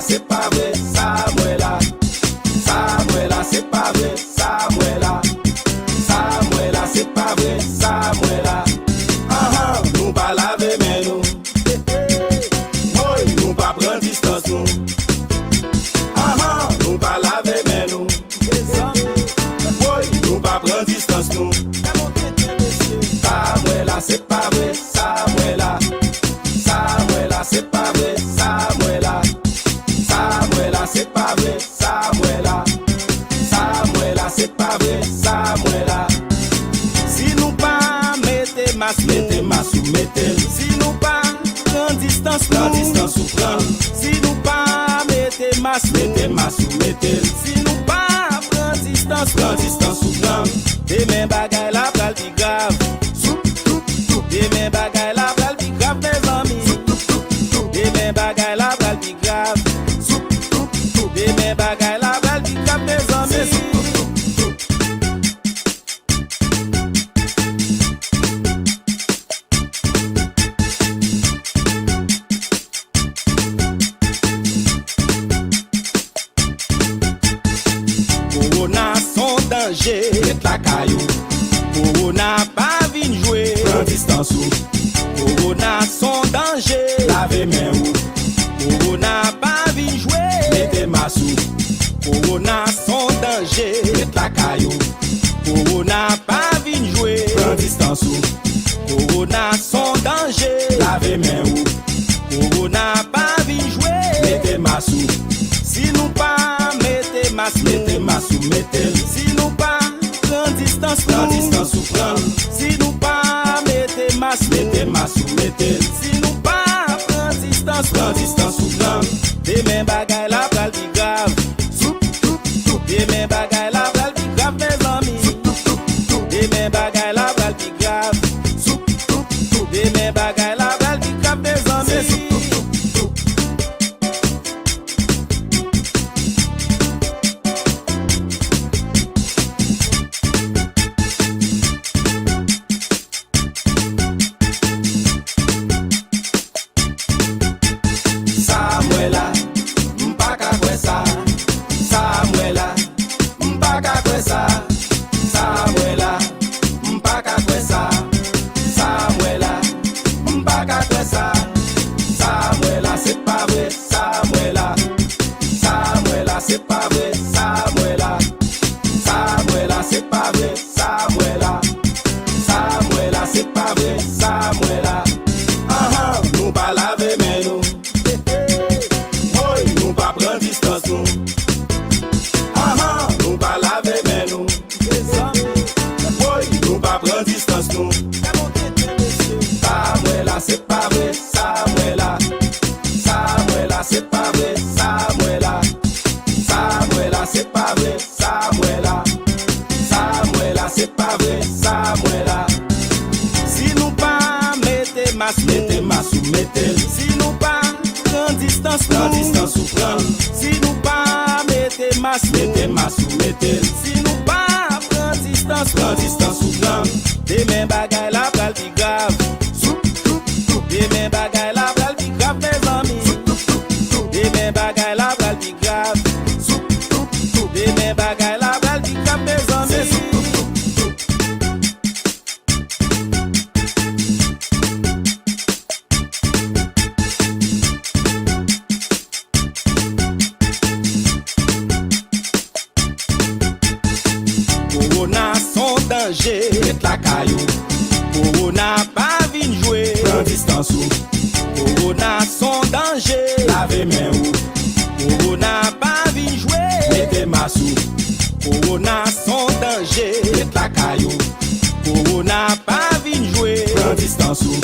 c'est pas vrai, ça moi là. Ça moi là, c'est pas vrai, ça moi là. Ça moi là, c'est pas vrai, ça moi là. Nous pas laver mais nous. Nous pas prendre distance nous. Nous pas laver mais nous. Nous pas prendre distance nous. Ça moi là, c'est pas vrai, ça moi là. Ça moi là, c'est pas vrai, ça moi là. Ça moi là, c'est pas vrai, ça moi là. Ça moi là, c'est pas vrai, ça moi là. Si nous pas mettez masse ou mettez. Si nous pas prendre distance ou prendre. Si nous pas mettez masse ou mettez. Si nous pas prendre distance ou prendre. Des mêmes bagailles la pral pi grave. Des mêmes bagailles la pral pi grave mes amis. Des mêmes bagailles la pral pi grave. Des mêmes bagailles la pral pi grave mes amis. Corona son danger. Mette la caillou. Corona pas vin jouer. Prends distance ou. Corona son danger. Lave main ou. Corona pas vin jouer. Mettez masse ou. Corona son danger. Mette la caillou. Corona pas vin jouer. Prends distance ou. Corona son danger. Lave main ou. Corona pas vin jouer. Mettez masse ou. Si nous pas mettez masse ou mettez. Si nous pas prend distance ou prendre. Si nous pas mettez masse ou mettez. Si nous pas prend distance ou prendre. Des mêmes bagailles la pral pi grave. Des mêmes bagailles la pral pi grave mes amis. Des mêmes bagailles la pral pi grave. Des mêmes bagailles la pral pi grave mes amis. Ça moi là, m'pas qu'à quoi ça. Ça moi là, m'pas qu'à quoi ça. Ça moi là, m'pas qu'à quoi ça. Ça moi là, m'pas qu'à quoi ça. Ça moi là, c'est pas vrai, ça moi là. Ça moi là, c'est pas vrai, ça moi là. Ça moi là, c'est pas vrai, ça moi là. Ça moi là, c'est pas vrai, ça moi là. Nous pas laver mais nous. Nous pas prendre distance nous. Nous pas laver mais nous. Nous pas prendre distance nous. Ça moi là c'est pas vrai, ça moi là. Ça moi là c'est pas vrai, ça moi là. Ça moi là c'est pas vrai, ça moi là. Ça moi là c'est pas vrai, ça moi là. Si nous pas mettez masse ou mettez. Si nous pas prend distance ou prendre. Si nous pas mettez masse ou mettez. Si nous pas prend distance ou prendre. Des mêmes bagailles la pral pi grave. Des mêmes bagailles la pral pi grave mes amis. Des mêmes bagailles la pral pi grave. Des mêmes bagailles la pral pi grave mes amis. Corona son danger. Mette la caillou. Corona pas vin jouer. Prends distance ou. Corona son danger. Lave main ou. Corona pas vin jouer. Mettez masse ou. Corona son danger. Mette la caillou. Corona pas vin jouer. Prends distance ou.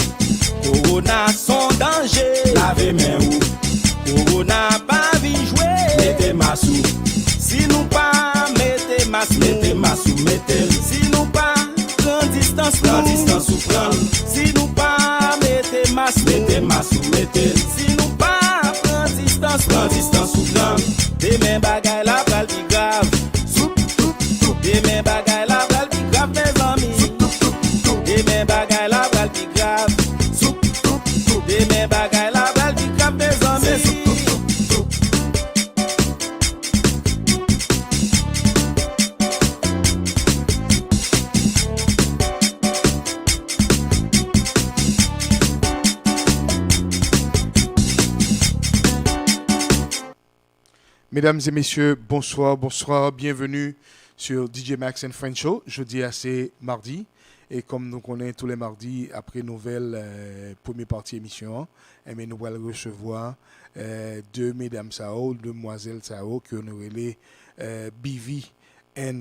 Corona son danger. Lave main ou. Corona pas vin jouer. Mettez masse ou. Si nous pas mettez masse ou mettez. Si nous pas prend distance ou prendre. Si nous pas mettez masse ou mettez. Si nous pas prend distance ou prendre. Des mêmes bagailles la pral pi grave. Des mêmes bagailles la pral pi grave mes amis. Des mêmes bagailles la pral pi grave. Des mêmes bagailles la pral pi grave mes amis. Mesdames et messieurs, bonsoir, bienvenue sur DjMax and Friends Show. Jeudi c'est mardi. Et comme nous connaissons tous les mardis, après nouvelle première partie émission, nous allons recevoir deux mesdames Sao, deux demoiselles Sao, qui ont relé Bevi et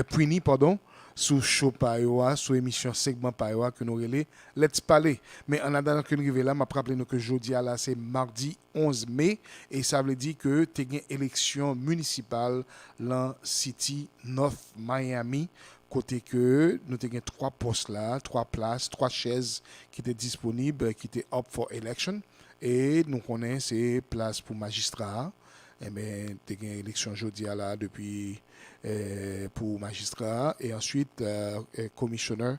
Prinny, sous show Payoa, sous émission segment Payoa, que nous relé Let's Parler. Mais en attendant que nous arrivions là, je rappelle que jeudi là, c'est mardi 11 mai, et ça veut dire que tu as une élection municipale dans City North Miami. Côté que nous avons 3 postes là, 3 places, 3 chaises qui étaient disponibles, qui étaient up for election. Et nous connaissons ces places pour magistrat. Et bien, nous avons une élection jeudi là depuis pour magistrat. Et ensuite, commissioner,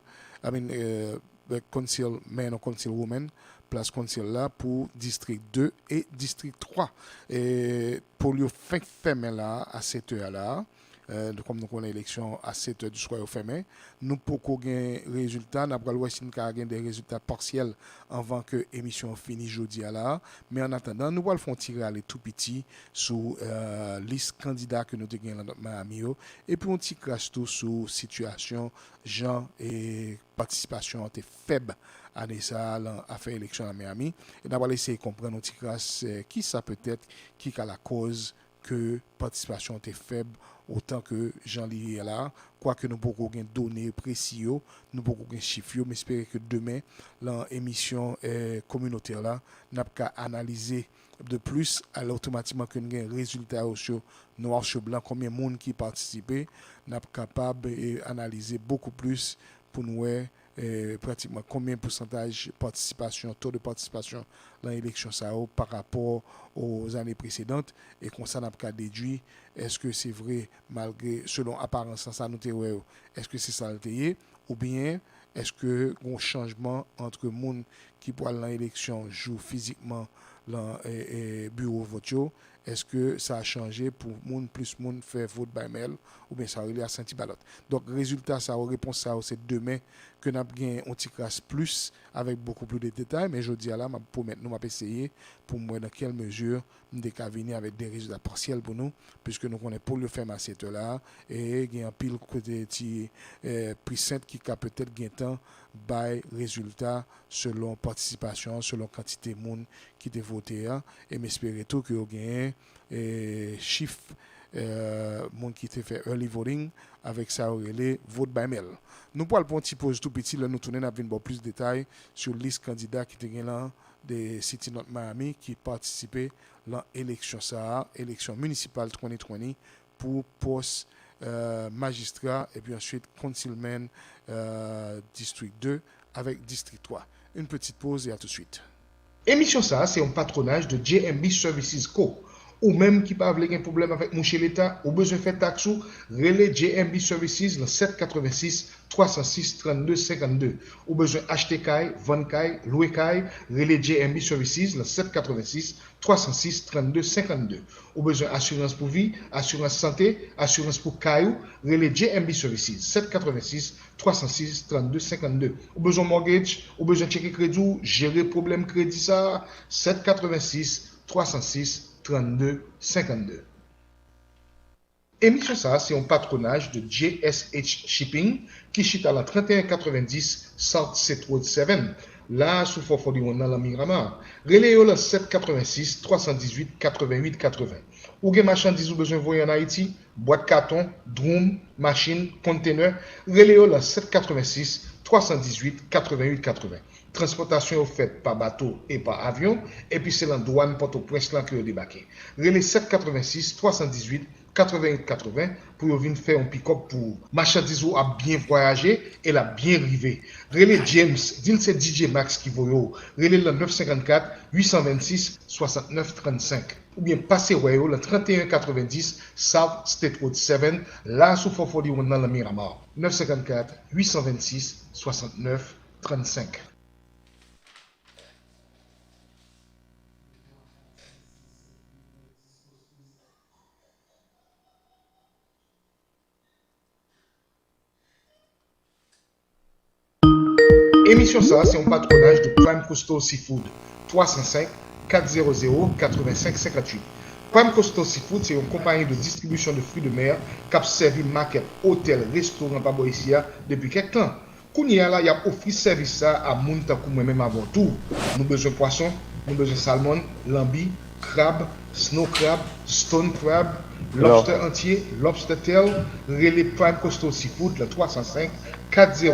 councilman ou councilwoman, place council là pour district 2 et district 3. Et pour le fin fermé là, à 7 heures là, comme nous connaissons l'élection à 7 h du soir au fermé, nous pouvons gagner des résultats. Nous avons gagner des résultats partiels avant que l'émission finisse jeudi là. Mais en attendant, nous allons faire tirer aller tout petit sur liste candidats que nous avons dans Miami. Et puis on petit crash tout sur situation, gens et participation était faible à ça à faire élection à Miami. Et nous allons essayer de comprendre un petit crash qui ça peut être, qui a la cause que participation était faible autant que Jean lié là, quoique nous pouvons des données précises, nous pouvons des chiffres, mais j'espère que demain, dans l'émission communautaire là, nous allons analyser de plus, alors automatiquement que nous avons un résultat sur noir sur blanc, combien de monde qui participait, nous sommes capables d'analyser beaucoup plus pour nous pratiquement combien de pourcentage participation, taux de participation dans l'élection par rapport aux années précédentes, et qu'on s'en a déduit est-ce que c'est vrai malgré selon apparence ça nous est-ce que c'est ça le ou bien est-ce que un changement entre monde qui pour aller dans l'élection joue physiquement dans bureau vote, est-ce que ça a changé pour monde plus monde faire vote by mail ou bien ça relève à senti ballot. Donc résultat ça réponse ça c'est demain que n'a gagné un petit classe plus avec beaucoup plus de détails, mais je dis là pour maintenant m'a essayer pour moi dans quelle mesure nous venir avec des résultats partiels pour nous puisque nous connaissons pour le faire à cette là et il y a un pile côté precinct qui a peut-être gain temps by résultat selon participation, selon quantité de monde qui a voté et m'espérer tout que gain chiffre monde qui t'a fait early voting avec ça relais vote by mail. Nous parlons pour un petit pause tout petit là nous tourner n'a venir plus de détails sur liste candidats qui étaient là des City North Miami qui participaient dans élection municipale 2020 pour poste magistrat et puis ensuite councilman district 2 avec district 3. Une petite pause et à tout de suite. Émission ça, c'est un patronage de JMB Services Co. Ou même qui pas avoir un problème avec mon chez l'État, ou besoin de faire taxe, relais JMB Services le 786 306 32 52. Ou besoin acheter caille, vendre caille, louer caille, relais JMB Services le 786 306 32 52. Ou besoin assurance pour vie, assurance santé, assurance pour caillou, relais JMB Services 786 306 32 52. Ou besoin mortgage, ou besoin checker crédit, gérer problème crédit ça 786 306 32 52. Émission ça, c'est un patronage de JSH Shipping qui chute à la 3190 South Set Road 7, là sous 441 dans la Miramar. Relayez le 786 318 88 80. Ou gen marchandises ou besoin voyer en Haïti, boîte carton, drum, machine, container, relayez le 786 318 88 80. Transportation faite par bateau et par avion, et puis c'est la douane Port-au-Prince là qui a débarqué. Relais 786 318 88 80 pour venir faire un pick-up pour marchandises a bien voyagé et la bien rivé. Relais James, dit c'est DjMax qui voyo. Relais le 954 826 69 35. Ou bien passez le 3190 South State Road 7, là sous 441 dans la Miramar. 954 826 69 35. Émission ça, c'est un patronage de Prime Coastal Seafood 305 400 85 58. Prime Coastal Seafood, c'est une compagnie de distribution de fruits de mer qui a servi maquette, hôtel, restaurant, pas ici depuis quelques temps. Kounia là, il a offert service ça à moun takou moi-même avant tout. Nous besoin poisson, nous besoin salmon, lambi, crabe, snow crab, stone crab, lobster entier, lobster tail, relais Prime Coastal Seafood, le 305 400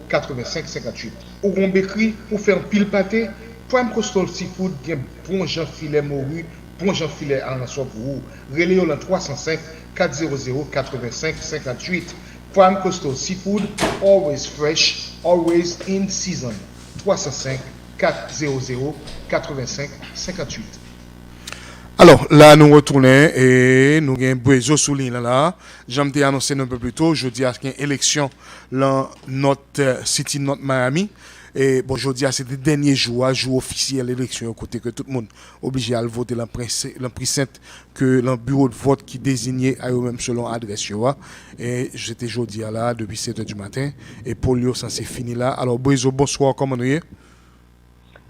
85 58. Ou on bécrit pour faire pile pâté, Prime Coastal Seafood, il y a bon Jean filet morue, bon Jean filet en soi pour vous. Relais le 305 400 85 58. Prime Coastal Seafood, always fresh, always in season. 305 400 85 58. Alors, là, nous retournons et nous avons besoin de souligner là. J'aime te annoncer un peu plus tôt, je dis qu'il y a une élection dans notre City, notre Miami. Et bon, je dis c'est le dernier jour, jour officiel l'élection, côté que tout le monde est obligé à voter dans le précinct que le bureau de vote qui désignait à eux-mêmes selon l'adresse. Et j'étais jeudi là, depuis 7h du matin. Et pour lui, ça c'est fini là. Alors, bonsoir, comment vous êtes?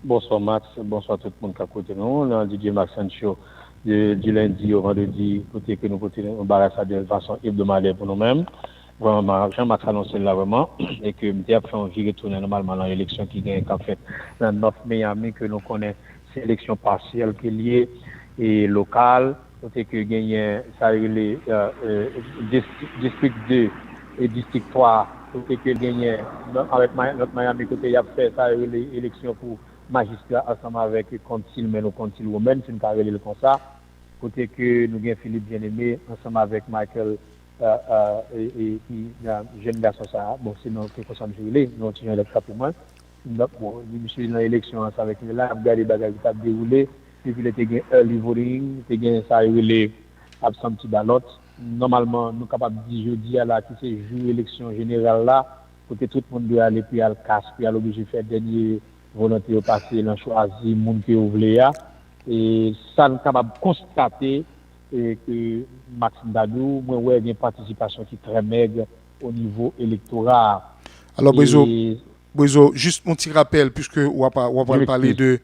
Bonsoir Max, bonsoir tout le monde qui a côté nous. On a DjMax Show du lundi au vendredi, côté que nous continuons de façon hebdomadaire pour nous-mêmes. Vraiment, Jean-Max a annoncé là vraiment, et que nous avons fait retourner normalement dans l'élection qui gagne en fait dans North Miami, que nous connaissons, c'est l'élection partielle qui est liée et locale, côté que gagne ça les district 2 et district 3, côté que gagne avec notre Miami, côté il a fait ça l'élection pour magistrat ensemble avec Council mais nous Council Women, c'est une carrière comme ça, côté que nous gagne Philippe Bien-Aimé ensemble avec Michael et jeune garçon ça bon c'est non quelque chose de non tu le cap pour moi bon je suis dans l'élection avec lui là regarder bagages qui a déroulé puis il était gain early voting il gain ça relé absent petit ballot normalement nous capable dire jeudi à la qui c'est jour élection générale là côté tout le monde doit aller puis al casse puis à l'obligé faire dernier volonté au passer dans choisir monde qui voulait et ça nous capable constater et que Maxime Dadou, moi, ouais, il y a une participation qui est très maigre au niveau électoral. Alors, Bozo, juste mon petit rappel, puisque on va parler de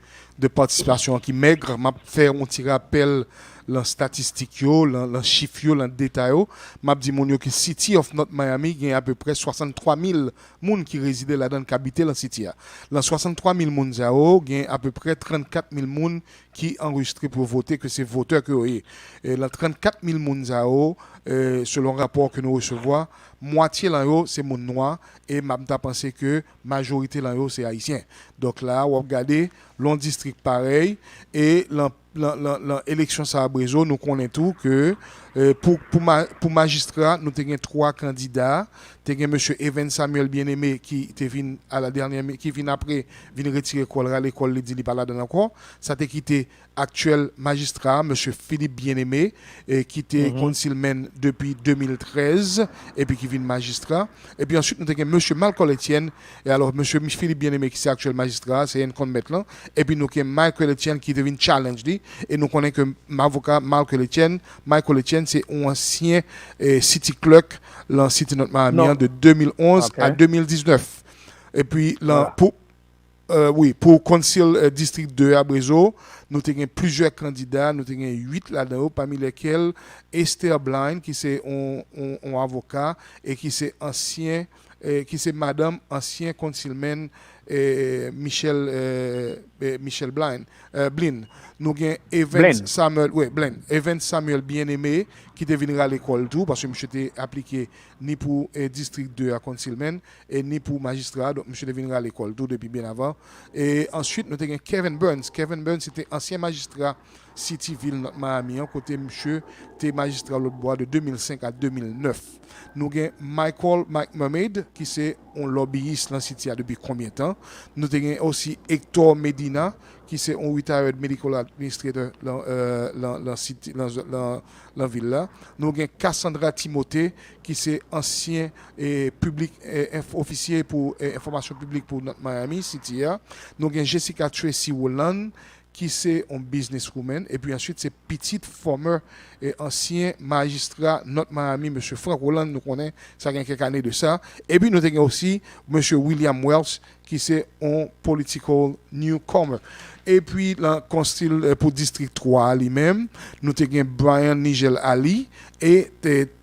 participation qui est maigre, m'a faire un petit rappel dans statistique dans chiffre dans détail m'a dit mon que City of North Miami gagne à peu près 63 000 monde qui résident là-dedans qui habitent dans City dans 63 000 monde zao gagne à peu près 34 000 monde qui enregistré pour voter que c'est voteurs que et dans 34 000 monde zao selon le rapport que nous recevons moitié là c'est monde noir et m'a pensé que majorité là c'est haïtien donc là on regarder long district pareil et l'élection ça à Brézo, nous connaissons tout que pour magistrat, nous avons 3 candidats. Nous avons M. Evan Samuel Bien-Aimé qui vient à la dernière, qui vient après, vient retirer l'école, il dit pas là dedans encore. Ça a quitté actuel magistrat, M. Philippe Bien-Aimé, qui était consilman depuis 2013, et puis qui vient magistrat. Et puis ensuite, nous avons M. Malcolm Etienne, et alors M. Philippe Bien-Aimé qui est actuel magistrat, c'est un compte maintenant. Et puis nous avons Michael Etienne qui devient challenge, et nous connaissons que l'avocat Michael Etienne, c'est un ancien city clerk dans City North Miami de 2011 à 2019. Et puis là, pour Council District 2 à Brézo, nous avons plusieurs candidats, nous avons 8 là-dedans, parmi lesquels Esther Blind, qui c'est un avocat et qui c'est ancien, qui c'est madame ancien councilman Michel Blin. Nous avons Evan Samuel Bien-Aimé qui deviendra à l'école tout parce que monsieur était appliqué ni pour district 2 à councilman et ni pour magistrat donc monsieur deviendra à l'école tout depuis bien avant et ensuite nous avons Kevin Burns c'était ancien magistrat City Ville Miami côté monsieur était magistrat l'autre bois de 2005 à 2009. Nous avons Mike Mermaid qui c'est un lobbyiste dans City depuis combien de temps. Nous avons aussi Hector Medina qui c'est un retired medical administrator dans la ville là. Nous avons Cassandra Timothée qui c'est ancien officier pour information publique pour notre Miami City. Nous avons Jessica Tracy Wolland qui c'est un businesswoman et puis ensuite c'est petite former et ancien magistrat notre Miami monsieur Frank Holland nous connaît ça gagne quelques années de ça et puis nous avons aussi monsieur William Wells qui c'est un political newcomer Et puis, le conseil pour district 3 lui-même, nous avons Brian Nigel Ali et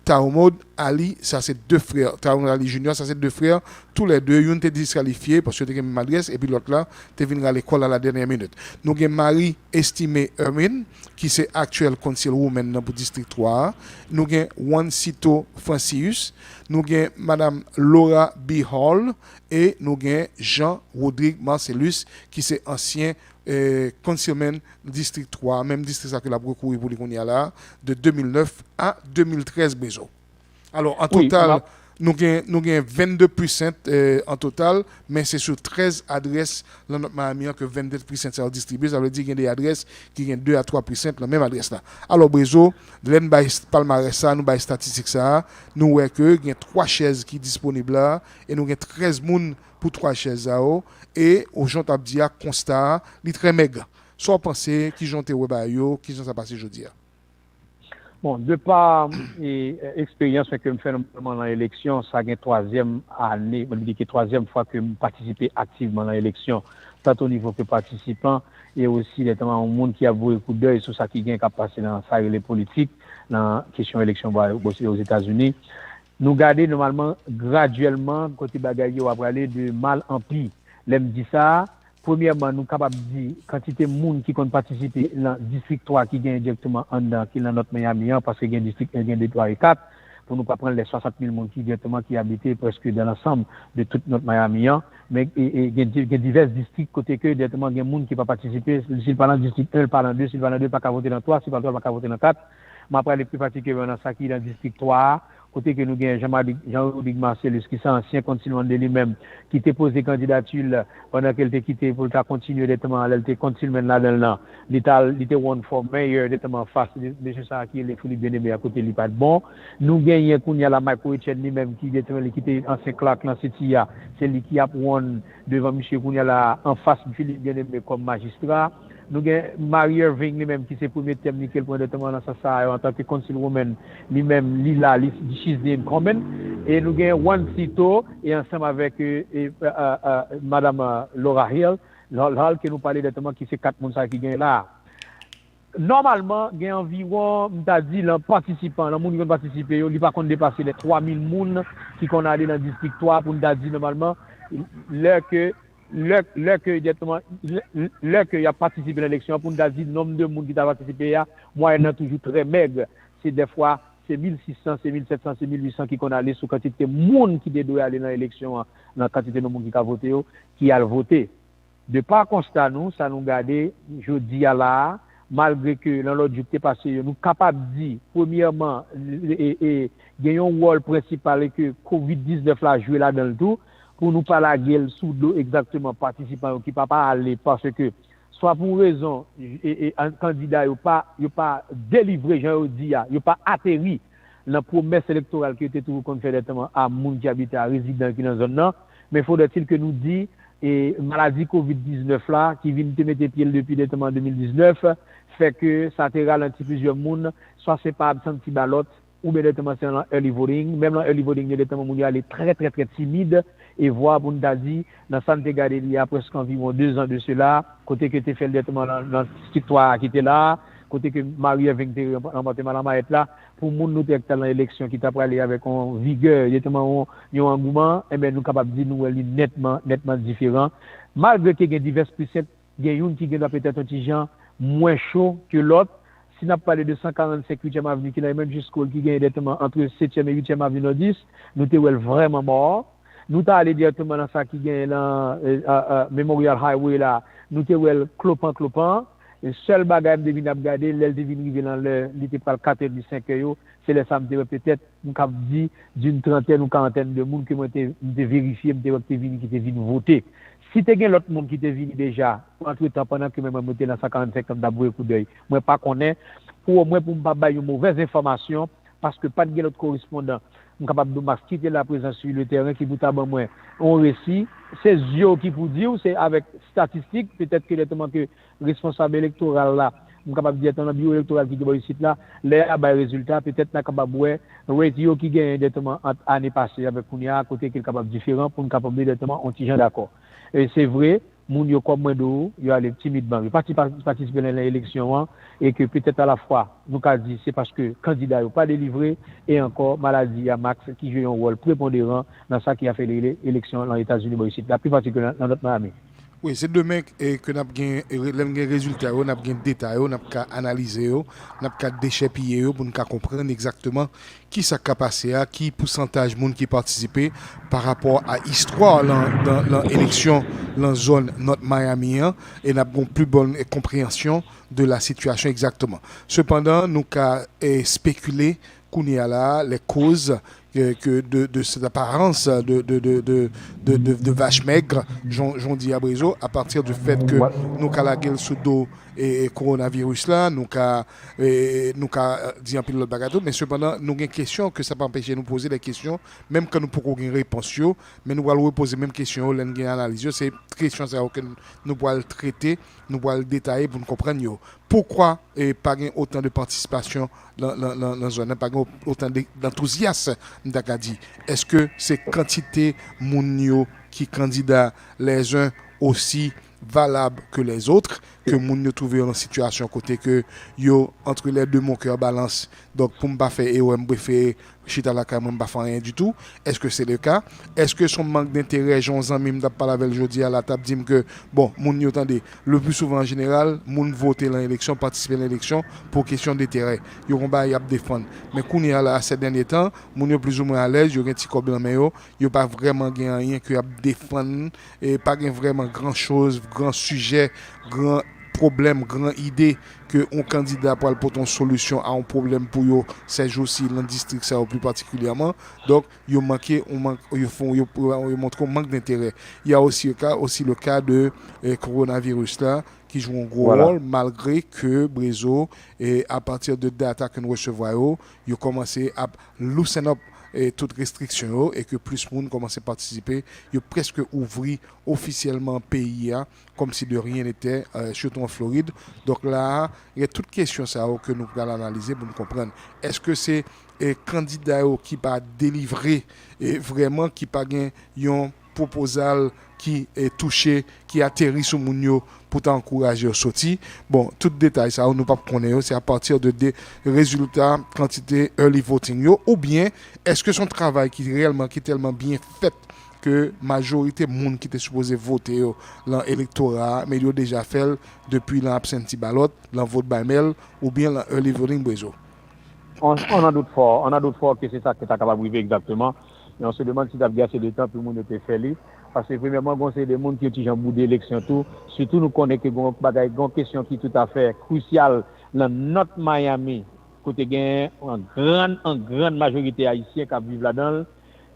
Taumod Ali, ça c'est deux frères. Taumod Ali Junior, ça c'est deux frères. Tous les deux, ils ont été disqualifiés parce que tu as une adresse et puis l'autre là, tu es venu à l'école à la dernière minute. Nous avons Marie Estimé Hermine, qui c'est actuel conseil woman pour district 3. Nous avons Juan Cito Francius. Nous avons Madame Laura B. Hall et nous avons Jean-Rodrigue Marcellus, qui c'est ancien conseilman district 3, même district que la recouru pour les là, de 2009 à 2013 besoin. Alors en total, nous avons 22% en total, mais c'est sur 13 adresses dans notre Miami que 22% sont distribués. Ça veut dire qu'il y a des adresses qui ont 2 à 3% la même adresse là. Alors, Brezo, l'en palmarès ça, nous avons statistiques ça, nous voyons que il y a 3 chaises qui sont disponibles là, et nous avons 13 personnes pour 3 chaises là, et au Jean Tabdia, constat, il est très maigre. Soit penser qui j'ont été qui sont passé jeudi. Bon, de par expérience que je fais dans l'élection, ça a troisième année, je dis que troisième fois que je participe activement dans l'élection, tant au niveau que participant, et aussi notamment un monde qui a beaucoup d'œil sur ça qui vient à passer dans ça les politiques, dans la question élection aux États-Unis. Nous gardons normalement graduellement, côté bagaille, on va aller de mal en pire. L'aime dit ça. Premièrement, nous sommes capables de dire quantité de monde qui compte participer dans le district 3 qui gagne directement en dedans, qui est dans notre Miami, parce qu'il y a un district 1, 2, 3 et 4, pour ne pas prendre les 60 000 personnes qui directement qui habitent presque dans l'ensemble de toute notre Miami. Mais il y a divers districts côté que directement il y a des gens qui ne peuvent pas participer. S'il parle dans le district 1, il parle dans 2, s'il parle dans 2, pas qu'à voter dans 3, s'il parle dans 3, pas qu'à voter dans 4. Mais après, les plus particulièrement dans ça qui est dans le district 3, côté que nous avons Jean-Rodrigue Marcellus, qui est ancien continuant de lui-même, qui t'a posé candidature pendant qu'elle t'a quitté pour continuer d'être elle t'a continué là-dedans. Il était one for mayor, d'être face de ça qui est les Philippe Bien-Aimé à côté, il pas de bon. Nous gagnons qu'on y a la Michael Etienne lui-même qui était ancien clerc dans CETIA, c'est lui qui a won devant M. Kounia en face de Philippe Bien-Aimé comme magistrat. Nous avons Marie Irving lui-même qui est le premier thème nickel point de temps dans ça en tant que conseil woman lui-même Lila she's the incumbent et nous avons Juan Cito et ensemble avec madame Laura Hill qui nous parlait directement qui c'est 4 personnes qui gagnent là. Normalement, il y a environ, m'ta dit, les participants, les gens qui ont participé, ils ne pas dépasser les 3000 personnes qui sont allés dans le district 3 pour nous dire normalement, l'heure que il a participé à l'élection, pour nous dire le nombre de monde qui a participé, moyennant toujours très maigre. C'est des fois, c'est 1600, c'est 1700, c'est 1800 qui sont allés sur quantité de monde qui doit aller dans l'élection, dans la quantité de monde qui a voté, qui a voté. De par constat, nous, ça nous garde, je dis à là, malgré que dans l'autre jour qui est passé, nous sommes capables de dire, premièrement, il y a un rôle principal que COVID-19 a joué là dans le tout, pour nous pas la gueule sous l'eau exactement participants qui ne peuvent pas aller parce que soit pour raison un candidat n'a pas délivré, j'en dis, il n'a pas atterri dans la promesse électorale qui était toujours concernant à monde qui habite à résident qui dans la zone, mais faudrait-il que nous disions et maladie COVID-19 là qui vient de mettre pied depuis directement 2019 fait que ça te ralentit plusieurs monde, soit c'est pas absenti ballot ou bien directement c'est dans early voting, même dans early voting directement monde est très très très timide et voir pour nous dire dans santé gardé il y a presque environ 2 ans de cela côté que tu fait directement dans histoire qui était là côté que Marie avec remporté madame être là pour monde nous dans l'élection qui t'a parlé avec en vigueur directement un engouement et ben nous capable dire nous nettement différent malgré qu'il y a divers presets il y a une qui doit peut-être un petit genre moins chaud que l'autre. Si n'a parlé de 145 8e avenue qui est même jusqu'au qui gagne directement entre 7e et 8e avenue 10, nous t'es vraiment mort. Nous t'es allé directement dans ça qui gagne dans Memorial Highway là, nous t'es clopant. Le seul bagage de venir regarder, l'aile de venir arriver dans le littéral 4 et 5 heures, c'est les samedis peut-être nous cap dit d'une trentaine ou quarantaine de monde qui m'ont été vérifié, qui étaient venus voter. Si tu as l'autre monde qui est venu déjà, entre-temps, pendant que même monté dans 145 comme d'abord coup d'œil, moi pas connais, pour moi pour me pas une mauvaise information, parce que pas de l'autre correspondant, je suis capable de quitter la présence sur le terrain qui vous tape moi, on récit, c'est Zio qui vous dit, ou c'est avec statistiques, peut-être que le responsable électoral là, je suis capable de dire dans le bureau électoral qui est ici là, les résultats, peut-être pas capable de ratio qui gagne directement année passée avec Kounia, à côté qui est capable différent, pour nous capable directement, on t'y d'accord. Et c'est vrai, moun yo comme moi d'eau, yo allé timidement, yo participer à l'élection et que peut-être à la fois nous qu'a dit c'est parce que candidat yo pas délivré et encore maladie à Max qui joue un rôle prépondérant dans ça qui a fait l'élection dans les États-Unis ici, la plus particulièrement dans notre Miami. Oui, c'est demain que nous avons des résultats, nous avons des détails, nous avons analysé, nous avons déchépillé pour nous comprendre exactement qui s'est passé, qui pourcentage de monde qui participé par rapport à l'histoire dans l'élection dans la zone North Miami et nous avons une plus bonne compréhension de la situation exactement. Cependant, nous avons spéculé qu'on y a là les causes de cette apparence de vache maigre, j'en dis à Brézo, à partir du fait que nous avons la gueule sous dos et coronavirus là, nous avons dit un peu de bagarre, mais cependant, nous avons une question que ça peut empêcher de nous poser des questions, même quand nous pouvons avoir une réponse, mais nous allons poser même question, nous allons analyser, c'est question que nous pouvons traiter, nous pouvons le détailler pour nous comprendre. Pourquoi pas autant de participation dans la zone, pas autant d'enthousiasme, dit. Est-ce que c'est quantité moun qui candidat les uns aussi valables que les autres, que moun yo trouvé en situation côté que yo entre les deux mon cœur balance, donc pour me pas faire et me préfère chita la ka même pas faire rien du tout. Est-ce que c'est le cas? Est-ce que son manque d'intérêt Jean Zami me parler avec aujourd'hui à la table dit que bon moun yo attendez le plus souvent en général moun voter dans l'élection, participer à l'élection pour question d'intérêt. Yo on ba y a défendre. Mais qu'on y a là ces derniers temps, moun yo plus ou moins à l'aise, yo un petit cob dans main yo pas vraiment gain rien que y a défendre et pas gain vraiment grand-chose, grand sujet, grand problème, grande idée que un candidat pour apporter une solution à un problème pour eux ces jours-ci dans le district ça plus particulièrement. Donc ils montrent un manque d'intérêt. Il y a aussi le cas de coronavirus là qui joue un gros rôle malgré que Brézo et à partir de data que nous recevons ils ont commencé à loosen up et toute restriction et que plus de monde commence à participer, il presque ouvri officiellement pays comme si de rien n'était, surtout en Floride. Donc là, il y a toute question ça que nous allons analyser pour nous comprendre. Est-ce que c'est candidat qui va délivrer et vraiment qui pas gain un proposal qui est touché, qui atterrit sur Mounio pour t'encourager au sorti. Bon, tout détail ça, nous pas connaître, c'est à partir de des résultats, quantité early voting ou bien est-ce que son travail qui réellement qui est tellement bien fait que majorité monde qui était supposé voter dans l'électorat mais il a déjà fait depuis l'absentee ballot, dans vote by mail ou bien dans early voting Brésil. On a d'autres fois que c'est ça que tu as capable de vivre exactement. Et on se demande si tu as bien assez de temps pour le monde te faire. Parce que premièrement, c'est des gens qui ont en bout d'élection tout. Surtout nous connaissons que une question qui est tout à fait cruciale dans notre Miami, côté gain en grande majorité haïtien qui vivent là-dedans.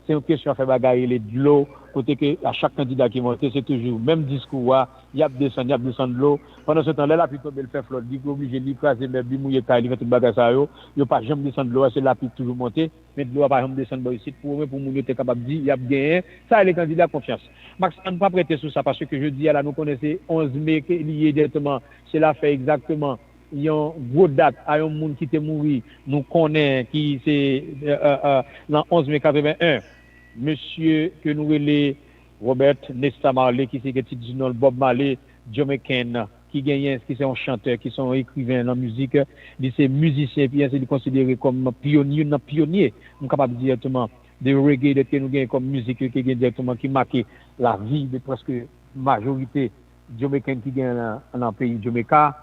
C'est une question à faire bagarrer de l'eau. Côté que à chaque candidat qui monte, c'est toujours même discours, il y a descendre de l'eau. Pendant ce temps-là, la pluie tombe, le fait flotte, il est obligé de craser, mais il mouille il fait tout bagarre ça, il pas jamais descendre de l'eau, c'est la pluie toujours monter, mais de l'eau pas jamais descendre ici pour mouiller être capable de dire, il y a gagné, ça les candidats confiance. Max, on ne peut pas prêter sur ça parce que je dis là, nous connaissons 11 mai qui est lié directement, c'est là fait exactement. Il y a une grosse date à un monde qui est mort, nous connaissons qui c'est dans 11 mai 81. Monsieur que nous relais Robert Nesta Marley qui c'est titre du nom Bob Marley, DjMax qui gagne qui c'est un chanteur qui sont écrivain en musique, il c'est musicien puis c'est considéré comme pionnier, on capable directement de reggae que nous gagne comme musique qui gagne directement qui marque la vie de presque majorité DjMax qui gagne dans pays Jamaica,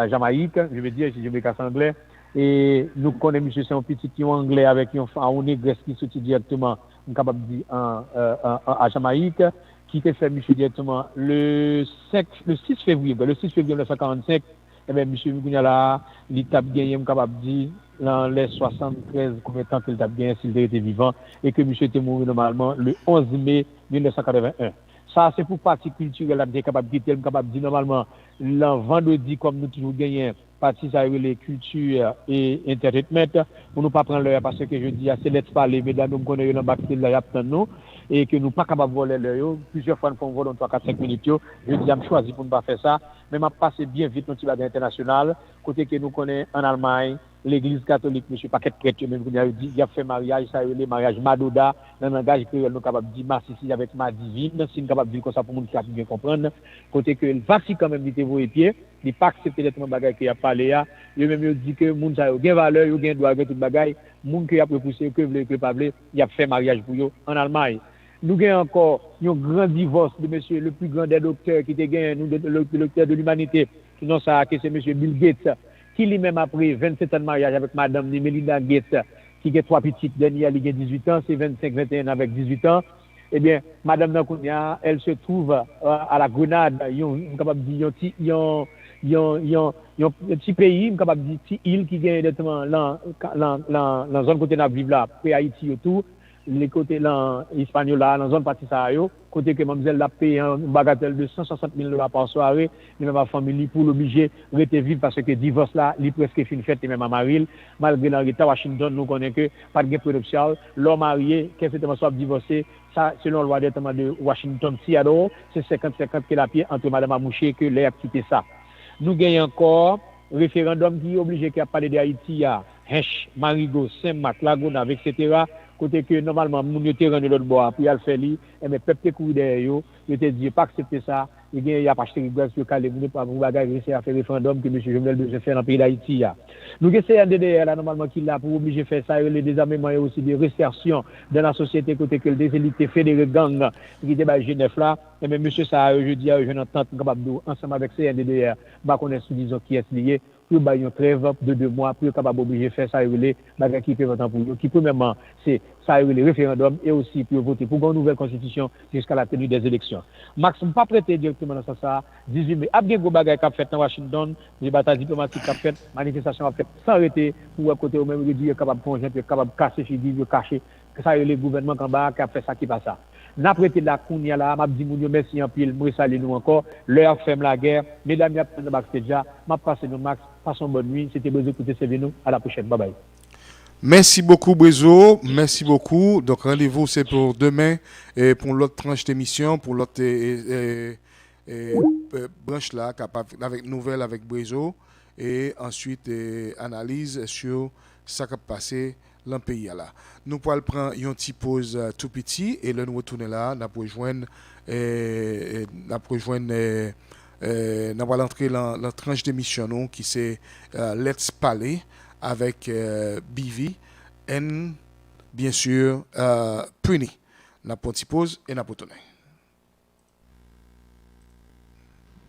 Jamaïque, je veux dire c'est Jamaica en anglais et nous connaissons monsieur c'est un petit qui anglais avec un négresse qui sorti directement capable de dire à Jamaïque qui était fait monsieur directement le 6 février 1945 et bien monsieur Mougouniala il t'a gagné capable de dire dans les 73 combien de temps qu'il t'a gagné s'il était vivant et que monsieur était mort normalement le 11 mai 1981. Ça c'est pour partie culturelle là capable de dire normalement le vendredi comme nous toujours gagné partie ça les culture et entertainment pour nous pas prendre l'heure parce que je dis c'est let's parler mesdames nous connaissons dans bac là y a nous et que nous pas capable voler l'heure plusieurs fois nous font voler 3 4 5 minutes je dis am choisi pour ne pas faire ça mais m'a passer bien vite notre petit bagage international côté que nous connaissons en Allemagne l'église catholique monsieur paquet prêtre même il a fait mariage ça le mariage Madoda dans langage créole nous capable dire masse ici avec ma divine si nous capable dire comme ça pour monde qui bien comprendre côté que le Vatican quand même dit vos pieds il pas accepter les bagages qui a parlé là il même dit que monde ça gain valeur yo gain droit avec tout bagage monde qui a repoussé que veut que pas veut il a fait mariage pour eux en Allemagne nous gain encore un grand divorce de monsieur le plus grand des docteurs qui était gain nous le docteur de l'humanité sinon ça que c'est monsieur Bill Gates qui lui-même après 27 ans de mariage avec madame Melinda Gates qui a 3 petites dernières il a 18 ans c'est 25 21 avec 18 ans eh bien madame Nankounia elle se trouve à la Grenade on capable dire un petit pays capable dire petit île qui gagne directement dans zone côté n'a vivre là près Haïti autour les côtés là espagnol là dans zone partie ça yo côté que mademoiselle l'a payé un bagatelle de 160 000 $ par soirée même ma famille pour l'obliger rester vivre parce que divorce là il presque fin fête même à Maril malgré dans l'état Washington nous connaît que pas de gain prénuptial l'homme marié qu'est-ce que soit divorcé ça selon la loi de Washington Seattle c'est 50-50 que la pied entre madame Amouché que l'air quitté ça nous gagnons encore référendum qui est obligé qui a parlé d'Haïti à Hench, Marigot, Saint-Marc, Laguna, etc. Côté que normalement moun yo te rendre l'autre bord puis al fait li et mais peuple courir derrière yo te dit pas accepter ça il y a pas acheter rigole sur calé moun pas pour bagage essayer à faire référendum que monsieur Jovenel besoin faire dans pays d'Haïti nous que c'est NDDR là normalement qui là pour obliger faire ça les désarmements et aussi des restrictions dans la société côté que des élites fédérées gang qui était à Genève là et même monsieur ça je dis je n'entends capable ensemble avec CNDDR ba connaître sous disons qui est lié pour ba une trêve de 2 mois pour capable obliger faire ça les bagage qui peut pour eux qui premièrement c'est ça les référendums et aussi pour voter pour une nouvelle constitution jusqu'à la tenue des élections Max pas prêter directement dans ça 18 mai a bien gros bagage qu'a fait dans Washington les batailles diplomatiques qu'a fait manifestation a fait sans arrêter pour côté au même dire capable conjoindre capable casser figure cacher ça les gouvernement en bas qui a fait ça qui pas ça n'a prêté la kounia là m'a dit moun yo merci en pile moi saluer nous encore leur ferme la guerre mesdames y a dans backstage m'a passé nous Max passons bonne nuit c'était besoin écouter c'est nous à la prochaine bye bye. Merci beaucoup Brezo, merci beaucoup. Donc rendez-vous c'est pour demain et pour l'autre tranche d'émission, pour l'autre branche là capable avec nouvelles avec Brezo et ensuite analyse sur ça qui a passé dans le pays là. Nous pourrons prendre une petite pause tout petit et là nous retourner là, nous rejoindre nous allons entrer dans la tranche d'émission qui c'est Let's Parler avec Bevi et bien sûr Prinny. Nous avons une pause et nous retournons.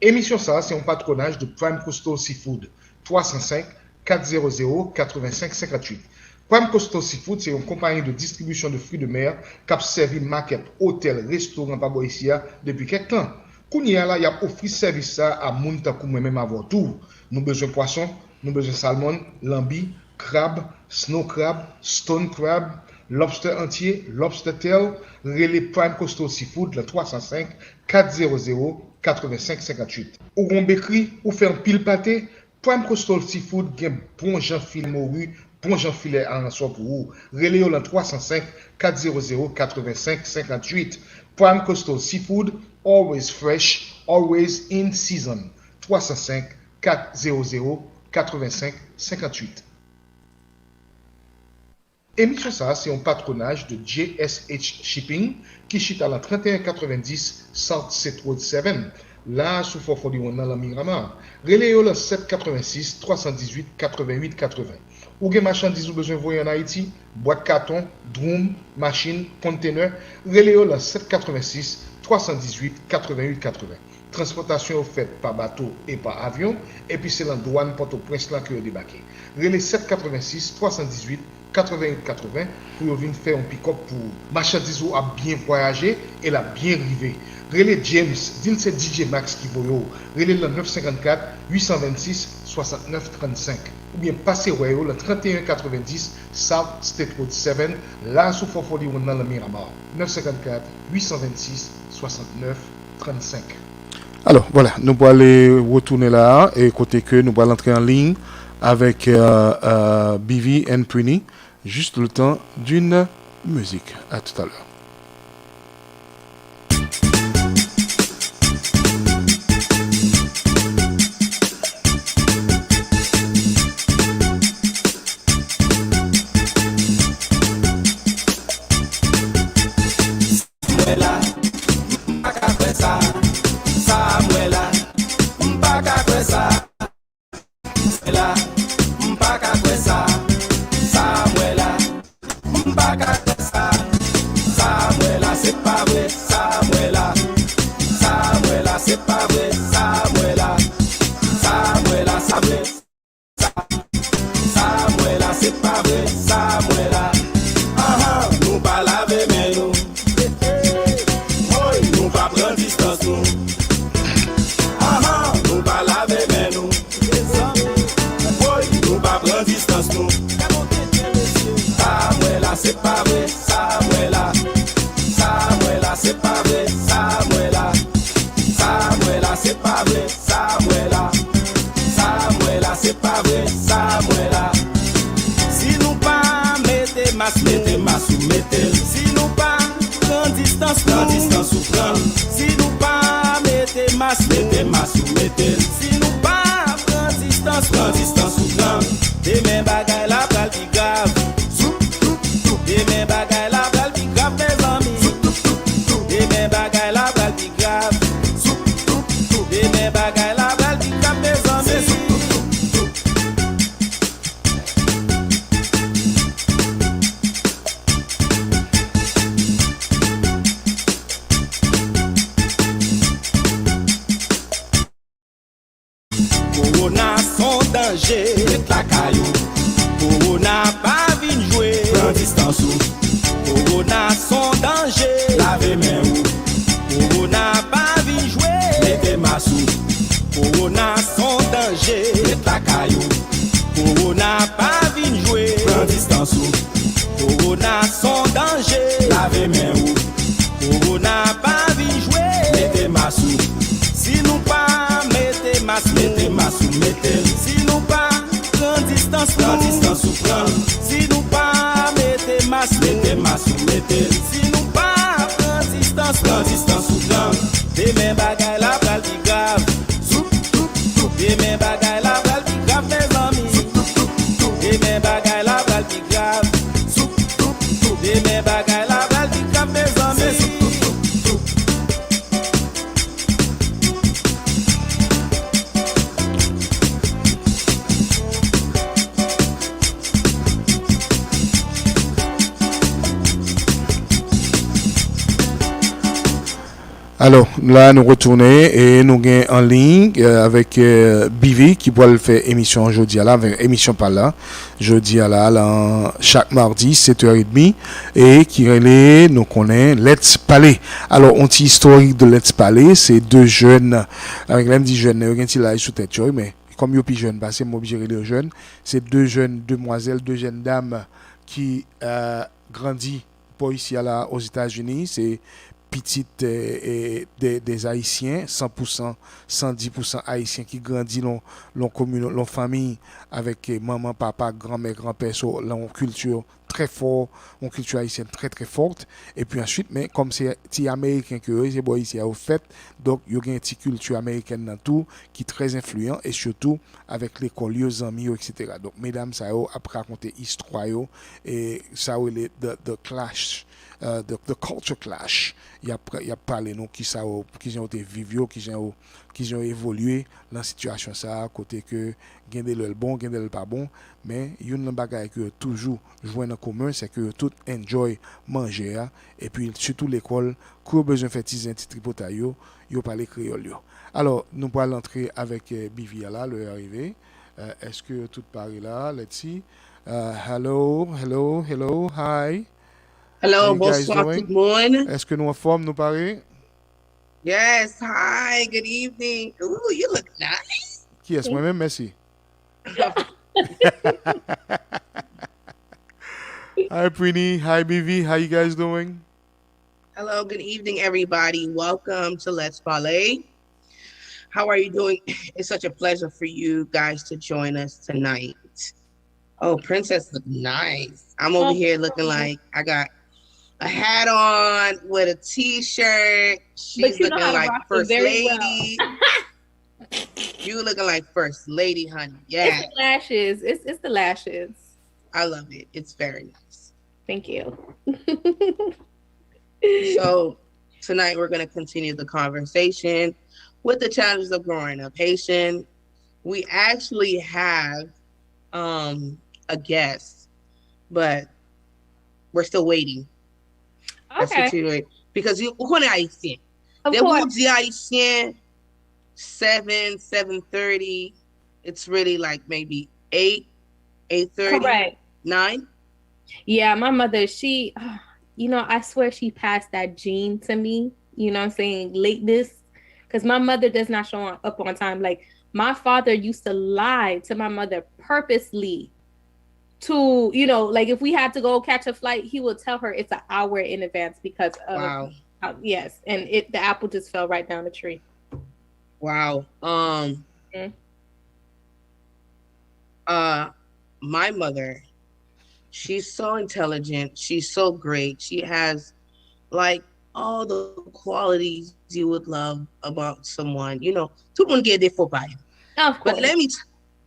Émission ça, c'est un patronage de Prime Coastal Seafood 305 400 85 58. Prime Coastal Seafood, c'est une compagnie de distribution de fruits de mer qui a servi market, hôtel, restaurant par ici depuis quelques temps. Kounia là, il a offert service ça à moun takou même avant tout. Nous besoin poisson, nous besoin salmon, lambi, crabe, snow crab, stone crab, lobster entier, lobster tail, relais Prime Coastal Seafood le 305 400 85 58. Ou on bécri, ou faire un pile pâté, Prime Coastal Seafood gen bon jan filet morue, bon jan filet en soi pour vous. Relais le 305 400 85 58. Prime Coastal Seafood, always fresh, always in season. 305 400 85 58. Émission ça, c'est un patronage de DjMax Shipping qui chita la 3190 South State Road 7, là sous Forfolion dans la Miramar. Relais le 786 318 88 80. Ou gen marchandises ou besoin voyer en Haïti, boîte carton, drum, machine, container, relais le 786 318 88 80. Transportation faite par bateau et par avion, et puis c'est la douane Port-au-Prince là que vous débarquez. Relais 786 318 88 80 pour venir faire un pick-up pour marchandises a bien voyagé et la bien rivé. Relais James, ville c'est DjMax qui voyo. Relais le 954 826 69 35. Ou bien passez royo le 3190 South State Road 7 là sous Forfolion dans le Miramar. 954 826 69 35. Alors, voilà, nous allons aller retourner là et côté que nous allons entrer en ligne avec Bevi and Prinny, juste le temps d'une musique. À tout à l'heure. Alors, là, nous retournons et nous sommes en ligne avec Bevi qui va le faire émission aujourd'hui là, émission par là, jeudi à là, chaque mardi, 7h30, et qui relève, nous connaissons Let's Palais. Alors, on dit historique de Let's Palais, c'est deux jeunes, avec même dit jeunes, il y a sous tête, mais comme ils sont jeunes, parce que moi, obligé de les jeunes, c'est deux jeunes demoiselles, deux jeunes dames qui grandissent pas ici à là, aux États-Unis, c'est petite des Haïtiens, 100%, 110% Haïtiens qui grandissent dans commune, dans famille avec maman, papa, grand-mère, grand-père, so, là, une culture très forte, une culture haïtienne très très forte. Et puis ensuite, mais comme c'est américain que eux, c'est bon ici au fait, donc il y a une petite culture américaine dans tout qui est très influent et surtout avec l'école, les amis, etc. Donc mesdames, ça a après raconter histoire et ça a the clash. The culture clash. Il y a parlé nous qui ont été vivants, qui ont évolué dans la situation ça côté que gain de le bon, gain de le pas bon, mais une bagaille que toujours joindre en commun, c'est que tout enjoy manger et puis surtout l'école, qu'on besoin faire un petit tripotaille yo parler créole yo. Alors, nous allons entrer avec Bevi là, le arrivé. Est-ce que tout paraît là? Let's see. Hello, hi. Hello, bonsoir tout le monde. Est-ce que nous en forme, nous paraît? Yes, hi, good evening. Ooh, you look nice. Qui est-ce? Moi-même, merci. Hi, Prinny. Hi, Bevi. How you guys doing? Hello, good evening, everybody. Welcome to Let's Ballet. How are you doing? It's such a pleasure for you guys to join us tonight. Oh, Princess look nice. I'm over here looking like I got a hat on with a t-shirt. She's But you know looking how to like rock it first very lady. You looking like first lady, honey. It's Yeah, the lashes. It's the lashes. I love it. It's very nice. Thank you. So tonight we're going to continue the conversation with the challenges of growing up Haitian. We actually have a guest, but we're still waiting. That's what you wait. Because you on Haitien. Of They will course. di Haitien 7:30. It's really like maybe 8:30, Correct. 9. Yeah, my mother, she, I swear she passed that gene to me, you know what I'm saying, lateness, because my mother does not show up on time. Like, my father used to lie to my mother purposely to, like if we had to go catch a flight, he would tell her it's an hour in advance because of, yes, and the apple just fell right down the tree. Wow. My mother, she's so intelligent. She's so great. She has like all the qualities you would love about someone. Tout le monde get there for by. Of course.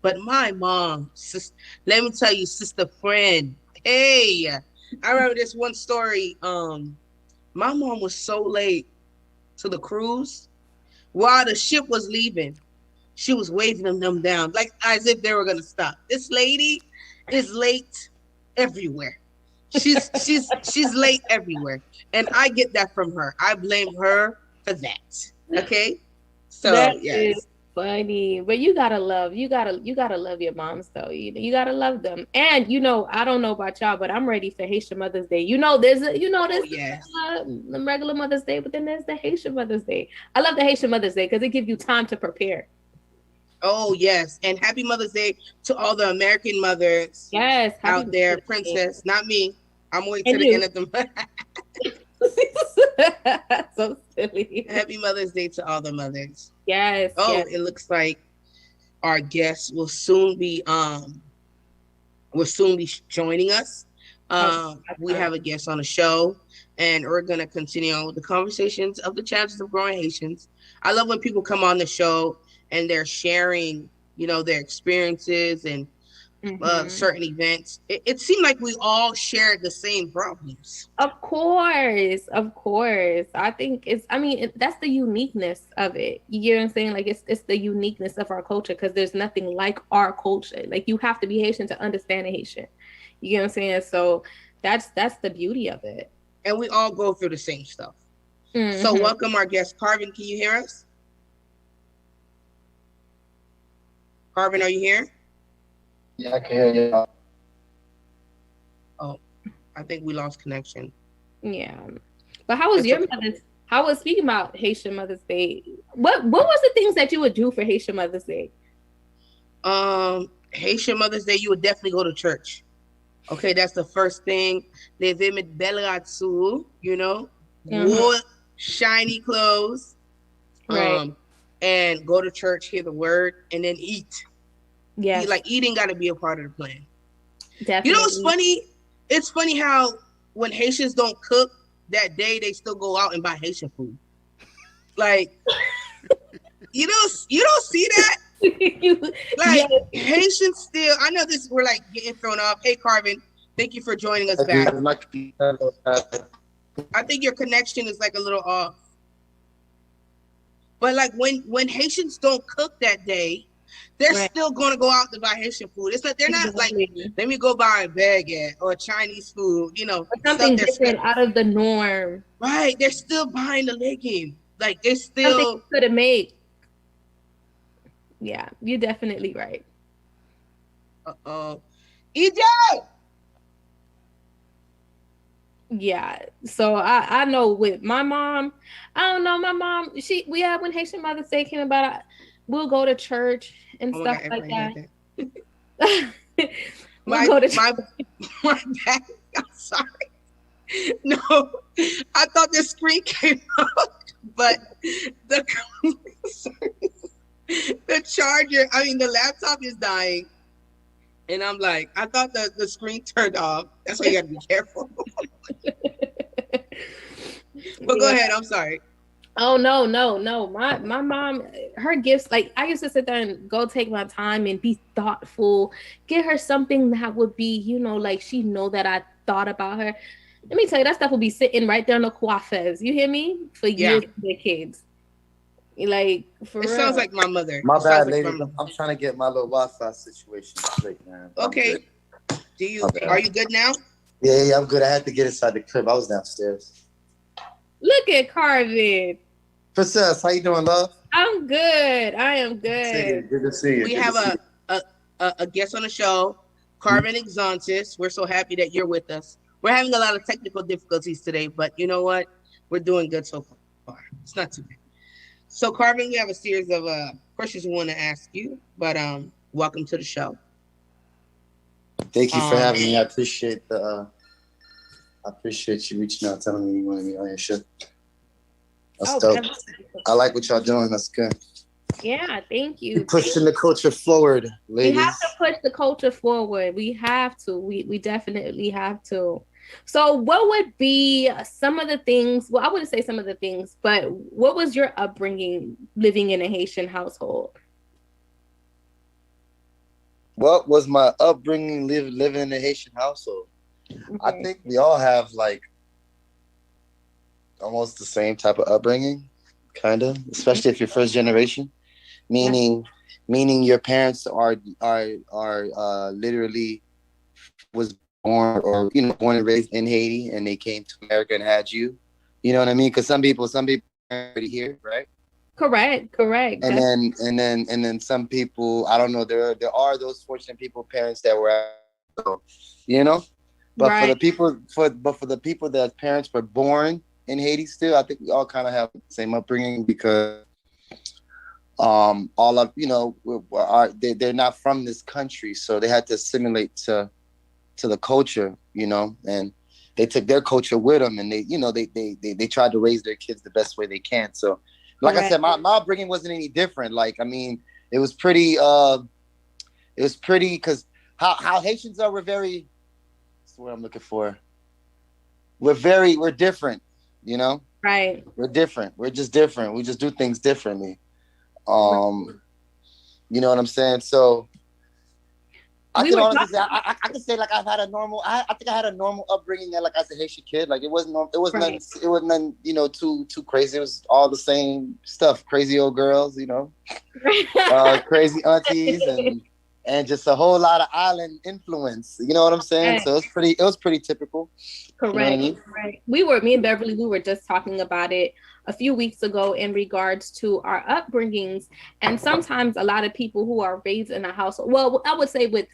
But my mom, let me tell you, sister friend. Hey, I remember this one story. My mom was so late to the cruise. While the ship was leaving, she was waving them down, like as if they were gonna stop. This lady is late everywhere. She's late everywhere, and I get that from her. I blame her for that. Okay, so that yes. is funny, but you gotta love your moms though. You gotta love them, and I don't know about y'all, but I'm ready for Haitian Mother's Day. There's the regular Mother's Day, but then there's the Haitian Mother's Day. I love the Haitian Mother's Day because it gives you time to prepare. Oh yes, and happy Mother's Day to all the American mothers. Yes, out there, Princess, not me. I'm waiting to the end of the so silly. Happy Mother's Day to all the mothers. Yes. Oh, yes. It looks like our guest will soon be joining us. We have a guest on the show, and we're gonna continue on with the conversations of the challenges of growing Haitians. I love when people come on the show and they're sharing, their experiences and certain events. It seemed like we all shared the same problems. Of course. I think that's the uniqueness of it. You get what I'm saying? Like it's the uniqueness of our culture because there's nothing like our culture. Like you have to be Haitian to understand a Haitian. You get what I'm saying? So that's the beauty of it. And we all go through the same stuff. Mm-hmm. So welcome our guest, Carvin. Can you hear us? Carvin, are you here? Yeah, I can hear you. Oh, I think we lost connection. Yeah. But how was speaking about Haitian Mother's Day, what was the things that you would do for Haitian Mother's Day? Haitian Mother's Day, you would definitely go to church. Okay, that's the first thing. Lever met belle ratsou, wore shiny clothes. Right. And go to church, hear the word, and then eat. Yeah. Eating got to be a part of the plan. Definitely. What's funny? It's funny how when Haitians don't cook that day, they still go out and buy Haitian food. Like, you don't see that? Haitians still, I know this, we're getting thrown off. Hey, Carvin, thank you for joining us back. I think your connection is a little off. But when Haitians don't cook that day, they're still going to go out to buy Haitian food. It's not, they're not let me go buy a baguette or Chinese food, something different out of the norm. Right. They're still buying the legume. They're still something could have made. Yeah, you're definitely right. EJ! Yeah, so I know with my mom, I don't know, my mom, when Haitian Mother's Day came about, we'll go to church and stuff like that. My bad. I'm sorry. No, I thought the screen came up, but the The laptop is dying. And I'm like, I thought the screen turned off. That's why you got to be careful. But go ahead. I'm sorry. Oh no. My mom, her gifts, like I used to sit there and go take my time and be thoughtful, get her something that would be, like she know that I thought about her. Let me tell you, that stuff will be sitting right there on the coiffeurs. You hear me? For years for the kids. Like for it real. Sounds like my mother. My bad, like ladies. I'm trying to get my little Wi-Fi situation straight, man. Okay. Are you good now? Yeah, I'm good. I had to get inside the crib. I was downstairs. Look at Carvin. Princess, how you doing, love? I'm good. I am good. Good to see you. We have a guest on the show, Carvin Exontis. We're so happy that you're with us. We're having a lot of technical difficulties today, but you know what? We're doing good so far. It's not too bad. So, Carvin, we have a series of questions we want to ask you, but welcome to the show. Thank you for having me. I appreciate I appreciate you reaching out, telling me you wanted me on your show. That's dope. I like what y'all doing. That's good. Yeah, thank you. You're pushing the culture forward, ladies. We have to push the culture forward. We have to. We definitely have to. So what would be some of the things, well, I wouldn't say some of the things, but what was your upbringing living in a Haitian household? What was my upbringing living in a Haitian household? Okay. I think we all have like almost the same type of upbringing, kind of, especially if you're first generation, meaning your parents are literally was born and raised in Haiti, and they came to America and had you. You know what I mean? Because some people are already here, right? Correct. And then some people, I don't know. There are those fortunate people, parents that were, but right. for the people that parents were born in Haiti, still, I think we all kind of have the same upbringing because all of they're not from this country, so they had to assimilate to the culture, and they took their culture with them, and they tried to raise their kids the best way they can. So, like I said, my upbringing wasn't any different. Like, I mean, it was pretty because how Haitians are, we're very, that's what I'm looking for. We're different, Right. We're different. We're just different. We just do things differently. You know what I'm saying? So I can honestly say I can say like I've had a normal. I think I had a normal upbringing like as a Haitian kid. Like it wasn't nothing, too crazy. It was all the same stuff. Crazy old girls, crazy aunties and just a whole lot of island influence. You know what I'm saying? Right. So it was pretty typical. Correct. You know what I mean? Right. Me and Beverly, we were just talking about it a few weeks ago in regards to our upbringings. And sometimes a lot of people who are raised in a household, well, I would say with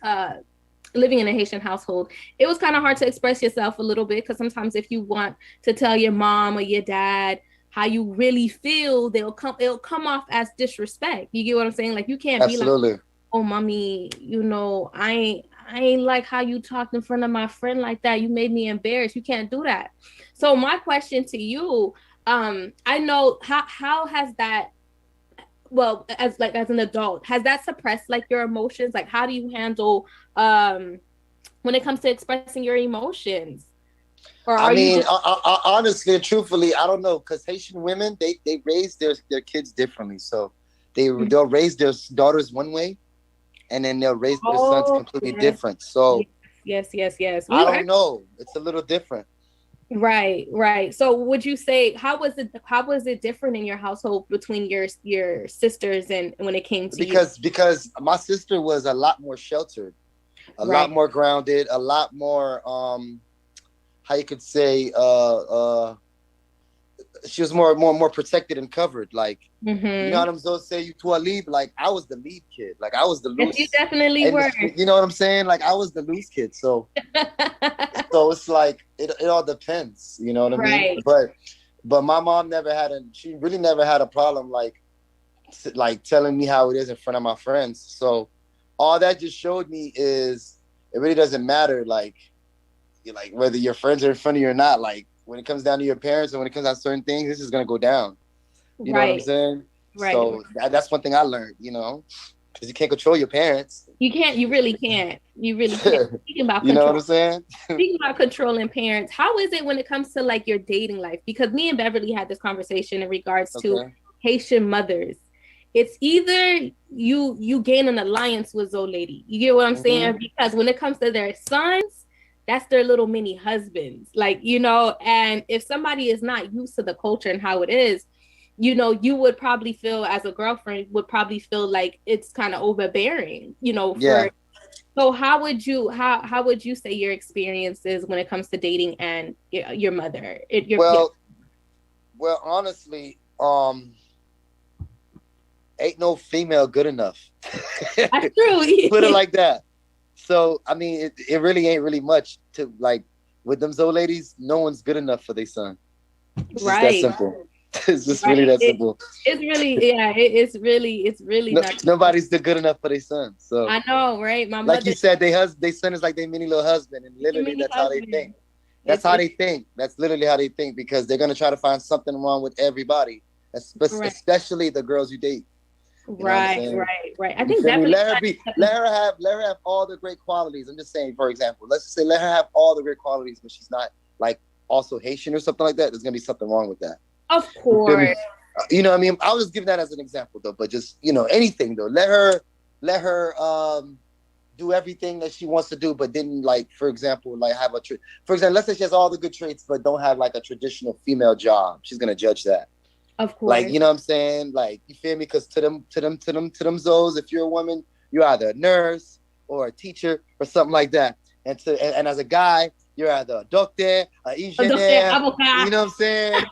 living in a Haitian household, it was kind of hard to express yourself a little bit, because sometimes if you want to tell your mom or your dad how you really feel, it'll come off as disrespect. You get what I'm saying? Like, you can't Absolutely. Be like, oh, mommy, I ain't like how you talked in front of my friend like that. You made me embarrassed. You can't do that. So my question to you, I know how has that, well, as an adult, has that suppressed like your emotions? Like, how do you handle when it comes to expressing your emotions? Or honestly and truthfully, I don't know, because Haitian women, they raise their kids differently. So they'll raise their daughters one way, and then they'll raise their sons completely different. So yes. I don't know. It's a little different. Right. So would you say, how was it different in your household between your sisters and when it came to you? Because my sister was a lot more sheltered, a lot more grounded, a lot more how you could say she was more protected and covered. Like, you know what I'm supposed to say? You to a lead, like I was the lead kid. Like I was the loose. Yes, you definitely were. You know what I'm saying? Like I was the loose kid. So it's like it all depends. You know what I mean? But my mom she really never had a problem like telling me how it is in front of my friends. So all that just showed me is it really doesn't matter like whether your friends are in front of you or not. Like when it comes down to your parents and when it comes down to certain things, this is gonna go down. You know what I'm saying? Right. So that's one thing I learned, you know, because you can't control your parents. You can't. You really can't. You really can't. Speaking about You know control, what I'm saying? speaking about controlling parents, how is it when it comes to like your dating life? Because me and Beverly had this conversation in regards to Haitian mothers. It's either you gain an alliance with Zoe Lady. You get what I'm saying? Because when it comes to their sons, that's their little mini husbands. Like, you know, and if somebody is not used to the culture and how it is, you know, you would probably feel as a girlfriend would probably feel like it's kind of overbearing, you know, so how would you say your experience is when it comes to dating and your mother? Well, honestly, ain't no female good enough. That's true. Put it like that. So, I mean, it really ain't really much to like with them Zoe ladies. No one's good enough for their son. It's just that simple. It's just really that simple. It's really, yeah, it's really not. Nobody's good enough for their son. So I know, right? My like you said, their son is like their mini little husband, and literally that's how they think. That's how they think. That's literally how they think because they're gonna try to find something wrong with everybody, especially the girls you date. Right. I think definitely let her have all the great qualities. I'm just saying, for example, let's just say let her have all the great qualities, but she's not like also Haitian or something like that. There's gonna be something wrong with that. Of course. You know what I mean? I was just giving that as an example though, but just, you know, anything though. Let her do everything that she wants to do, but didn't like, for example, like have for example, let's say she has all the good traits, but don't have like a traditional female job. She's gonna judge that. Of course. Like, you know what I'm saying? Like, you feel me? Because to them Zoes, if you're a woman, you're either a nurse or a teacher or something like that. And as a guy, you're either a doctor, an engineer, you know what I'm saying?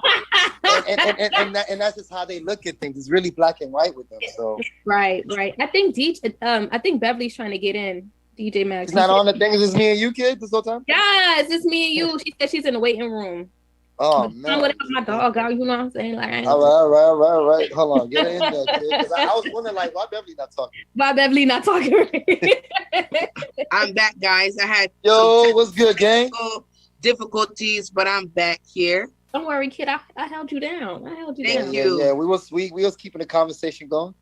and that's just how they look at things. It's really black and white with them. So right. I think Beverly's trying to get in. DjMax. It's not on the thing. Is this me and you, kid, this whole time? Yeah, it's just me and you. She said she's in the waiting room. Oh man! I'm with my dog out. You know what I'm saying? Like, all right. Hold on, get in there, kid. Because I was wondering, like, why Beverly not talking? Why Beverly not talking? I'm back, guys. I had what's good, gang? Difficulties, but I'm back here. Don't worry, kid. I held you down. Thank you. Yeah, we was keeping the conversation going.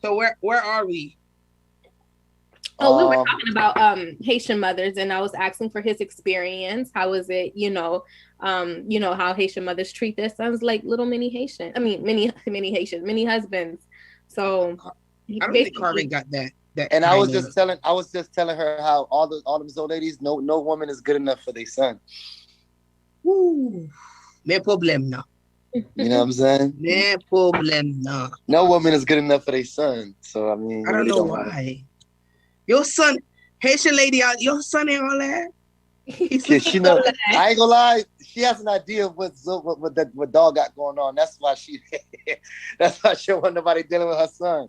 So where are we? Oh, we were talking about Haitian mothers, and I was asking for his experience. How is it, how Haitian mothers treat their sons like little mini Haitian. I mean, mini Haitian, mini husbands. So I don't think Carvin got that. And I was just telling her how all them Zoe ladies, no woman is good enough for their son. Woo, no problem now. You know what I'm saying? No problem now. No woman is good enough for their son. So I mean, I don't know why. Your son, Haitian lady, your son ain't all that. She know, I ain't gonna lie. She has an idea of what dog got going on. That's why she don't want nobody dealing with her son.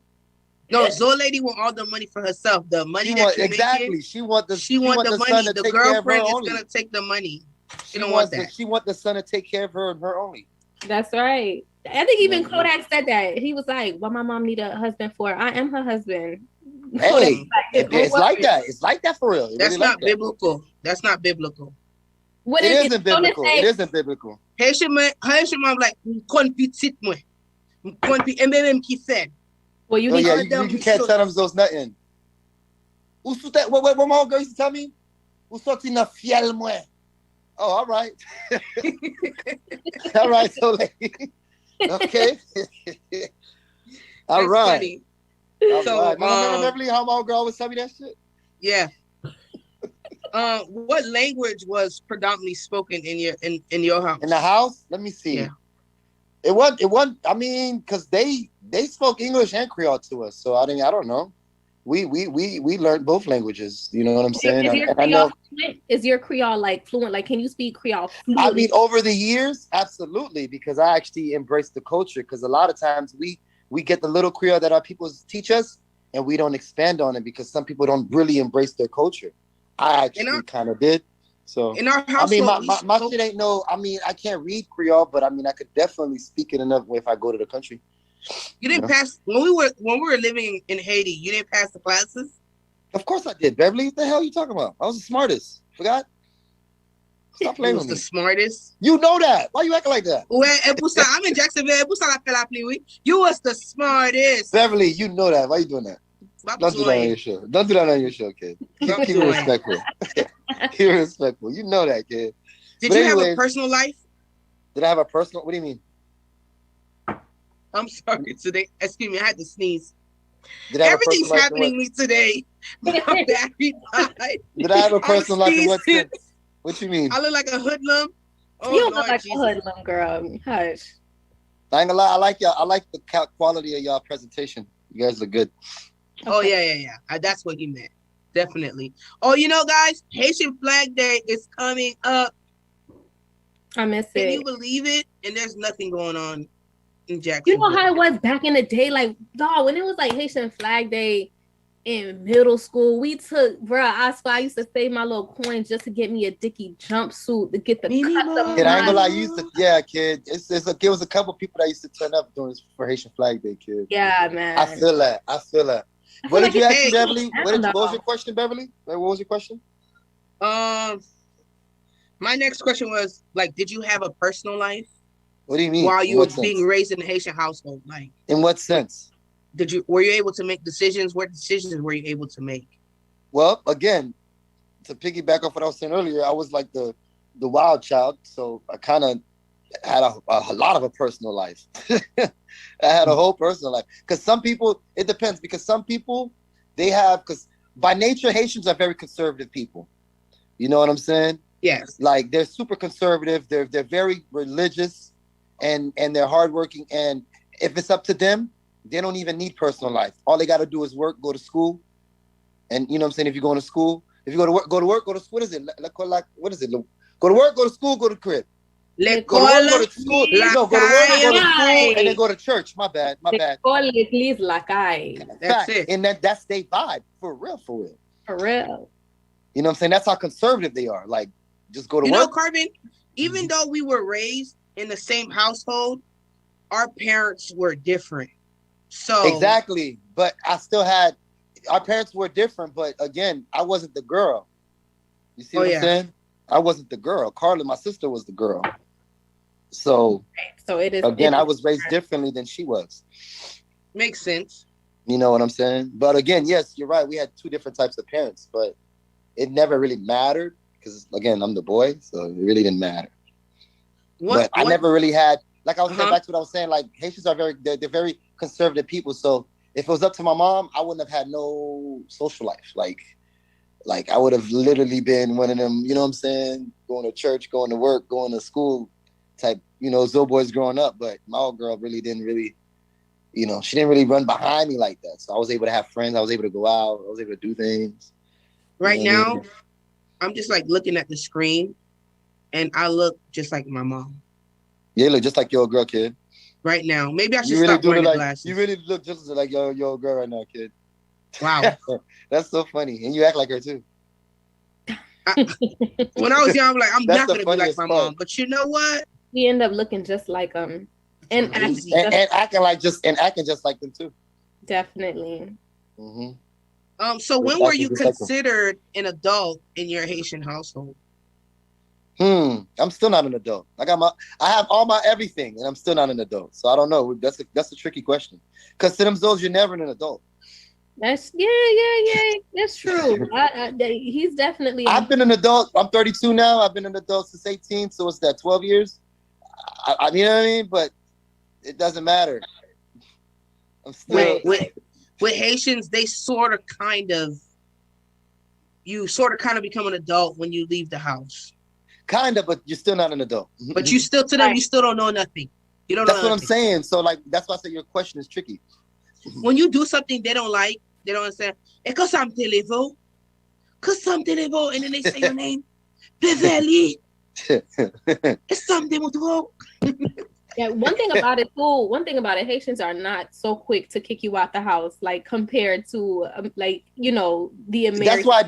No, Zoe lady want all the money for herself. The money exactly. She want the money. The girlfriend is gonna take the money. She don't want that. She want the son to take care of her and her only. That's right. I think even Kodak said that. He was like, "What my mom need a husband for? I am her husband." Hey, it's like that. It's like that for real. That's not biblical. That's not biblical. What it isn't biblical. It isn't biblical. Haitian mom like petit moi. Même qui fait. Well, you can't tell them those nothing. What my old girl used to tell me? Ou sorti na fiel moi. Oh, all right. All right, so okay. All right. Funny. So, remember Beverly, how my old girl always tell me that shit? Yeah. What language was predominantly spoken in your house? In the house? Let me see. Yeah. It wasn't. I mean, because they spoke English and Creole to us. So I don't know. We learned both languages. You know what I'm saying? Is your Creole like fluent? Like, can you speak Creole fluently? I mean, over the years, absolutely, because I actually embraced the culture. Because a lot of times we get the little Creole that our people teach us, and we don't expand on it because some people don't really embrace their culture. I actually kind of did. So in our household, I mean, my shit ain't no. I mean, I can't read Creole, but I mean, I could definitely speak it enough if I go to the country. You didn't pass when we were living in Haiti. You didn't pass the classes. Of course I did, Beverly. What the hell are you talking about? I was the smartest. Forgot? Stop He playing was with the me. smartest. You know that. Why you acting like that? I'm in Jacksonville. You was the smartest. Beverly, you know that. Why you doing that? Don't do that on your show. Don't do that on your show, kid. Keep it respectful. Keep it respectful. You know that, kid. Did you have a personal life? Did I have a personal? What do you mean? I'm sorry today. Excuse me, I had to sneeze. Everything's happening to me today. My battery died. Did I have a personal life in what sense? What you mean? I look like a hoodlum. Oh, you look like a hoodlum, girl. Hush. I ain't gonna lie. I like y'all. I like the quality of y'all presentation. You guys look good. Oh yeah. That's what he meant. Definitely. Oh, guys, Haitian Flag Day is coming up. I miss it. Can you believe it? And there's nothing going on in Jacksonville. You know how it was back in the day, like dog, when it was like Haitian Flag Day in middle school. We took, bro. I used to save my little coins just to get me a Dickie jumpsuit to get the cut. Kid, I ain't gonna lie. You used to, kid. It was a couple people that used to turn up doing this for Haitian Flag Day, kid. Yeah, man. I feel that. What did you ask me, Beverly? What was your question, Beverly? What was your question? My next question was like, did you have a personal life? What do you mean? While you were being raised in a Haitian household, like in what sense? Were you able to make decisions? What decisions were you able to make? Well, again, to piggyback off what I was saying earlier, I was like the wild child, so I kind of had a lot of a personal life. I had a whole personal life. Because some people, it depends. Because some people, because by nature, Haitians are very conservative people. You know what I'm saying? Yes. Like they're super conservative. They're very religious, and they're hardworking. And if it's up to them, they don't even need personal life. All they got to do is work, go to school. And you know what I'm saying? If you're going to school, if you go to work, go to school. What is it? What is it? Go to work, go to school, go to crib. Go to work, go to school. No, go to work, go to school, and then go to church. My bad. That's it. And that's their vibe. For real. For real. You know what I'm saying? That's how conservative they are. Like, just go to work. You know, Carbon, even though we were raised in the same household, our parents were different. So exactly. But I still had, our parents were different, but again, I wasn't the girl. You see what I'm saying? I wasn't the girl. Carla, my sister, was the girl. So it is again, I was raised differently than she was. Makes sense. You know what I'm saying? But again, yes, you're right. We had two different types of parents, but it never really mattered because again, I'm the boy, so it really didn't matter. But I never really had, like I was saying, back to what I was saying, like Haitians are they're very conservative people. So if it was up to my mom, I wouldn't have had no social life. Like I would have literally been one of them, you know what I'm saying? Going to church, going to work, going to school type, Zoe boys growing up. But my old girl really didn't really, she didn't really run behind me like that. So I was able to have friends. I was able to go out. I was able to do things. Right now, I'm just like looking at the screen and I look just like my mom. Yeah, you look just like your old girl, kid. Right now. Maybe I should stop wearing the glasses. You really look just like your old girl right now, kid. Wow. That's so funny. And you act like her too. When I was young, I'm not going to be like my mom. But you know what? We end up looking just like them. And acting just like them too. Definitely. Mm-hmm. So when were you considered an adult in your Haitian household? I'm still not an adult. I have all my everything, and I'm still not an adult. So I don't know. That's a tricky question. Because to them Zoes, you're never an adult. That's yeah. That's true. He's definitely. I've been an adult. I'm 32 now. I've been an adult since 18. So it's that 12 years. I you know what I mean? But it doesn't matter. I'm still. With Haitians, they sort of kind of become an adult when you leave the house. Kind of, but you're still not an adult. But you still, to them, you still don't know nothing. You don't know That's what I'm saying. So, that's why I say your question is tricky. When you do something they don't like, they don't understand. Because I'm Televo. And then they say your name. Beverly. It's something wrong. Yeah, one thing about it, Haitians are not so quick to kick you out the house, like compared to the American. That's why it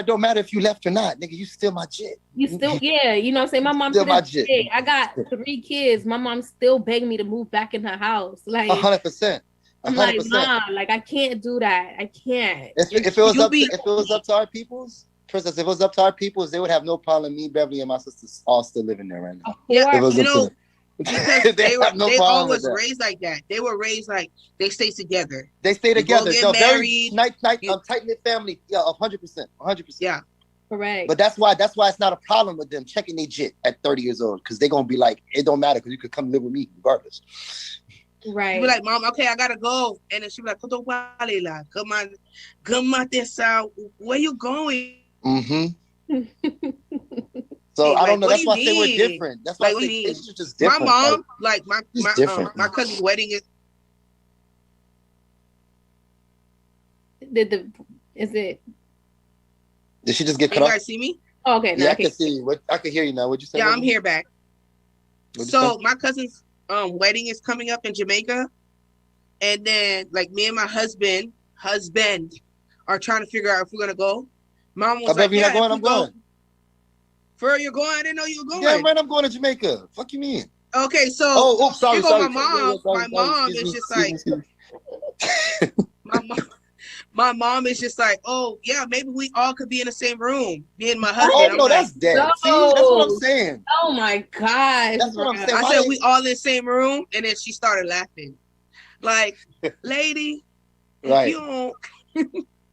don't matter if you left or not, nigga. You still my jit. You still, you know what I'm saying? My mom still my jit. I got 3 kids. My mom still begged me to move back in her house. Like 100%. I'm like, nah, I can't do that. I can't. If it was up to our peoples, Princess, if it was up to our peoples, they would have no problem. Me, Beverly, and my sisters all still living there right now. Yeah, If it was you up to know, them. because They have no they problem all with was that. raised like that. They were raised like they stay together. They stay You go together. get No, very married, tight you- knit family. Yeah, 100%, 100%. Yeah. Correct. But that's why it's not a problem with them checking their jit at 30 years old, because they're gonna be like, it don't matter because you could come live with me regardless. Right. You be like, Mom, okay, I gotta go, and then she be like, "Kuto wale la, come on, this out. Where you going?" Mm-hmm. So Hey, I don't like, know. what That's do why you I say we're need? different. That's why Like, I what do say you need? Haitians are just My different. mom, Like, like it's different. my cousin's wedding is. Did she just get Can cut you off? guys see me? Oh, okay. Yeah, I can see you. I can hear you now. What'd you say? Yeah, I'm Megan? here back. What'd you So say? my cousin's wedding is coming up in Jamaica, and then like me and my husband are trying to figure out if we're gonna go. Mom was like, You're "Yeah, not going. if we I'm go." going. For real, you're going? I didn't know you were going. Yeah, right. I'm going to Jamaica. Fuck you mean? Okay, so Oh, sorry, here go sorry. my mom. Sorry, My mom excuse is me, just excuse like my mom is just like, "Oh yeah, maybe we all could be in the same room, me and my husband." Oh I'm no, like, that's dead. No. See, that's what I'm saying. Oh my gosh. That's what I'm saying. I Why said they- we all in the same room, and then she started laughing, like, "Lady, if Right. you don't."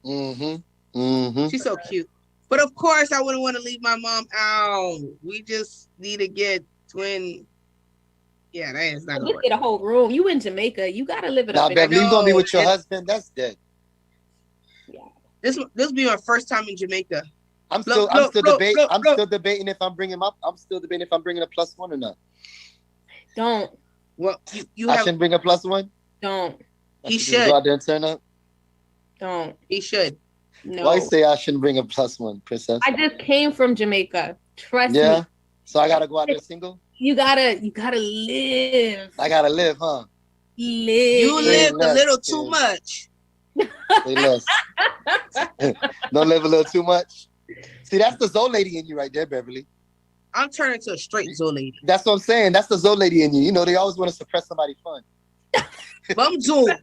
Mm-hmm. Mm-hmm. She's so cute. But of course, I wouldn't want to leave my mom out. We just need to get twin. Yeah, that is not gonna Look work. at a whole room. You in Jamaica. You gotta live it Now, up. Beverly, you gonna be know, with your it's- husband? That's dead. This will be my first time in Jamaica. I'm still debating if I'm bringing up. I'm still debating if I'm bringing a plus one or not. Don't. Well, you I have. shouldn't bring a plus one. Don't. He Just should. go out there and turn up. Don't. He should. No. Why say I shouldn't bring a plus one, Princess? I just came from Jamaica. Trust Yeah. me. So I gotta go out there single. You gotta live. I gotta live, huh? Live. You lived a less, little too yeah. much. Say less. Don't live a little too much. See, that's the Zoe lady in you right there, Beverly. I'm turning to a straight Zoe lady. That's what I'm saying. That's the Zoe lady in you. You know, they always want to suppress somebody's fun. Bum to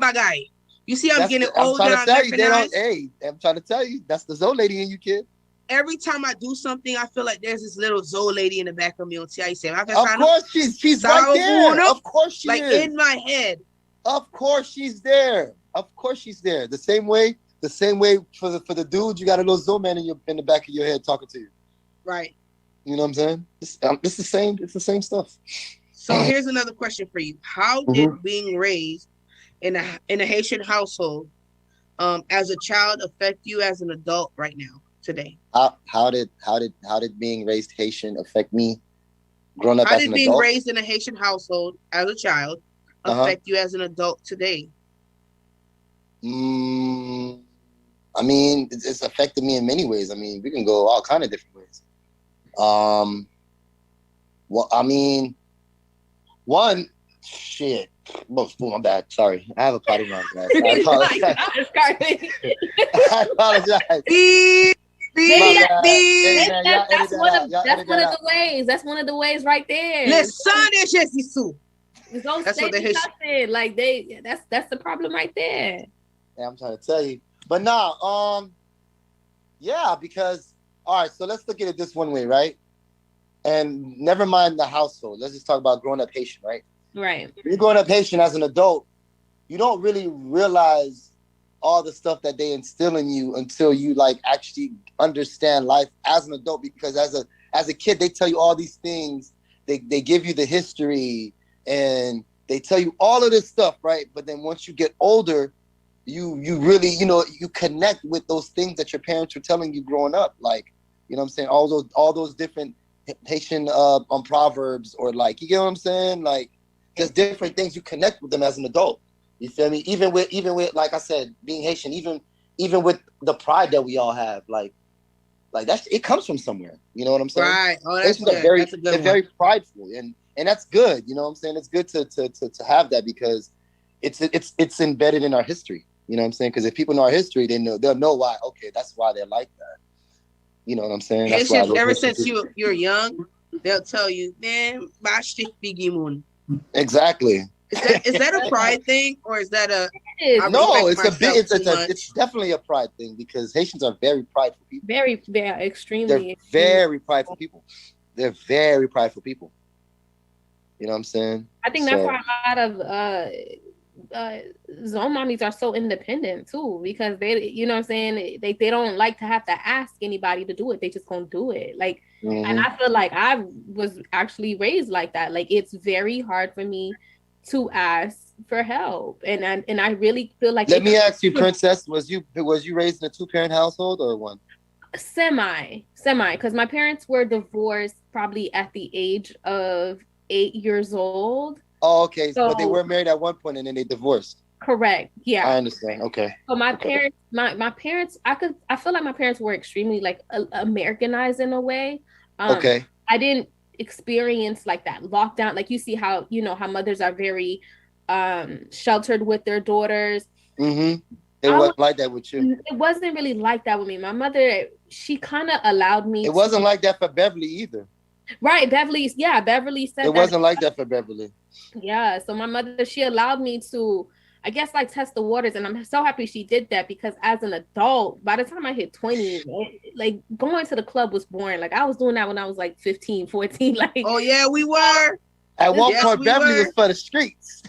bagay. You see, I'm getting I'm older. trying to I'm tell you, they don't. recognized. Hey, I'm trying to tell you, that's the Zoe lady in you, kid. Every time I do something, I feel like there's this little Zoe lady in the back of me on TIC. Of course, she's right there. Of course she like is. in my head. Of course she's there. Of course she's there. The same way for the dude, you got a little Zoe man in the back of your head talking to you. Right. You know what I'm saying? It's the same. It's the same stuff. So here's another question for you: how did being raised in a Haitian household as a child affect you as an adult right now today? How did being raised Haitian affect me growing up How as did an being adult? raised in a Haitian household as a child affect you as an adult today? I mean, it's affected me in many ways. I mean, we can go all kind of different ways. Well, I mean, one, shit. Oh, my bad. Sorry. I have a potty mouth, guys. I apologize. I apologize. That's one of the ways right there. That's what they said. Like that's the problem right there. Yeah, I'm trying to tell you. But nah, yeah, because all right, so let's look at it this one way, right? And never mind the household. Let's just talk about growing up Haitian, right? Right. When you're growing up Haitian as an adult, you don't really realize all the stuff that they instill in you until you like actually understand life as an adult. Because as a kid, they tell you all these things. They give you the history and they tell you all of this stuff, right? But then once you get older, you really, you connect with those things that your parents were telling you growing up. Like, you know what I'm saying? All those different Haitian proverbs, or like, you get what I'm saying? Like, just different things. You connect with them as an adult. You feel me? Even with like I said, being Haitian, even with the pride that we all have, like that's, it comes from somewhere. You know what I'm saying? Right. Oh, that's good. That's a good one. Very prideful, and that's good. You know what I'm saying? It's good to have that because it's embedded in our history. You know what I'm saying? Because if people know our history, they'll know why. Okay, that's why they're like that. You know what I'm saying? That's why ever since you're young, they'll tell you, man, exactly. Is that a pride thing, or is that is. I No, respect myself it's definitely a pride thing because Haitians are very prideful people. They're extremely. They're very prideful people. They're very prideful people. You know what I'm saying? I think that's why a lot of zone mommies are so independent too, because they, you know what I'm saying, they don't like to have to ask anybody to do it. They just gonna do it. Like, and I feel like I was actually raised like that. Like, it's very hard for me to ask for help, and I really feel like. Let me ask you, Princess, was you raised in a 2-parent household or one? Semi, because my parents were divorced probably at the age of 8 years old. Oh, okay. So, but they were married at one point and then they divorced. Correct. Yeah. I understand. Okay. So my parents, my parents, I feel like my parents were extremely like Americanized in a way. Okay. I didn't experience like that lockdown. Like, you see how, you know, how mothers are very sheltered with their daughters. Mm-hmm. It wasn't like that with you. It wasn't really like that with me. My mother, she kind of allowed me. It wasn't like that for Beverly either. Right, Beverly said it wasn't like that for Beverly. Yeah, so my mother, she allowed me to, I guess, like, test the waters, and I'm so happy she did that, because as an adult, by the time I hit 20, like, going to the club was boring. Like, I was doing that when I was like 15, 14. Like, oh yeah, we were. At one point, Beverly was for the streets.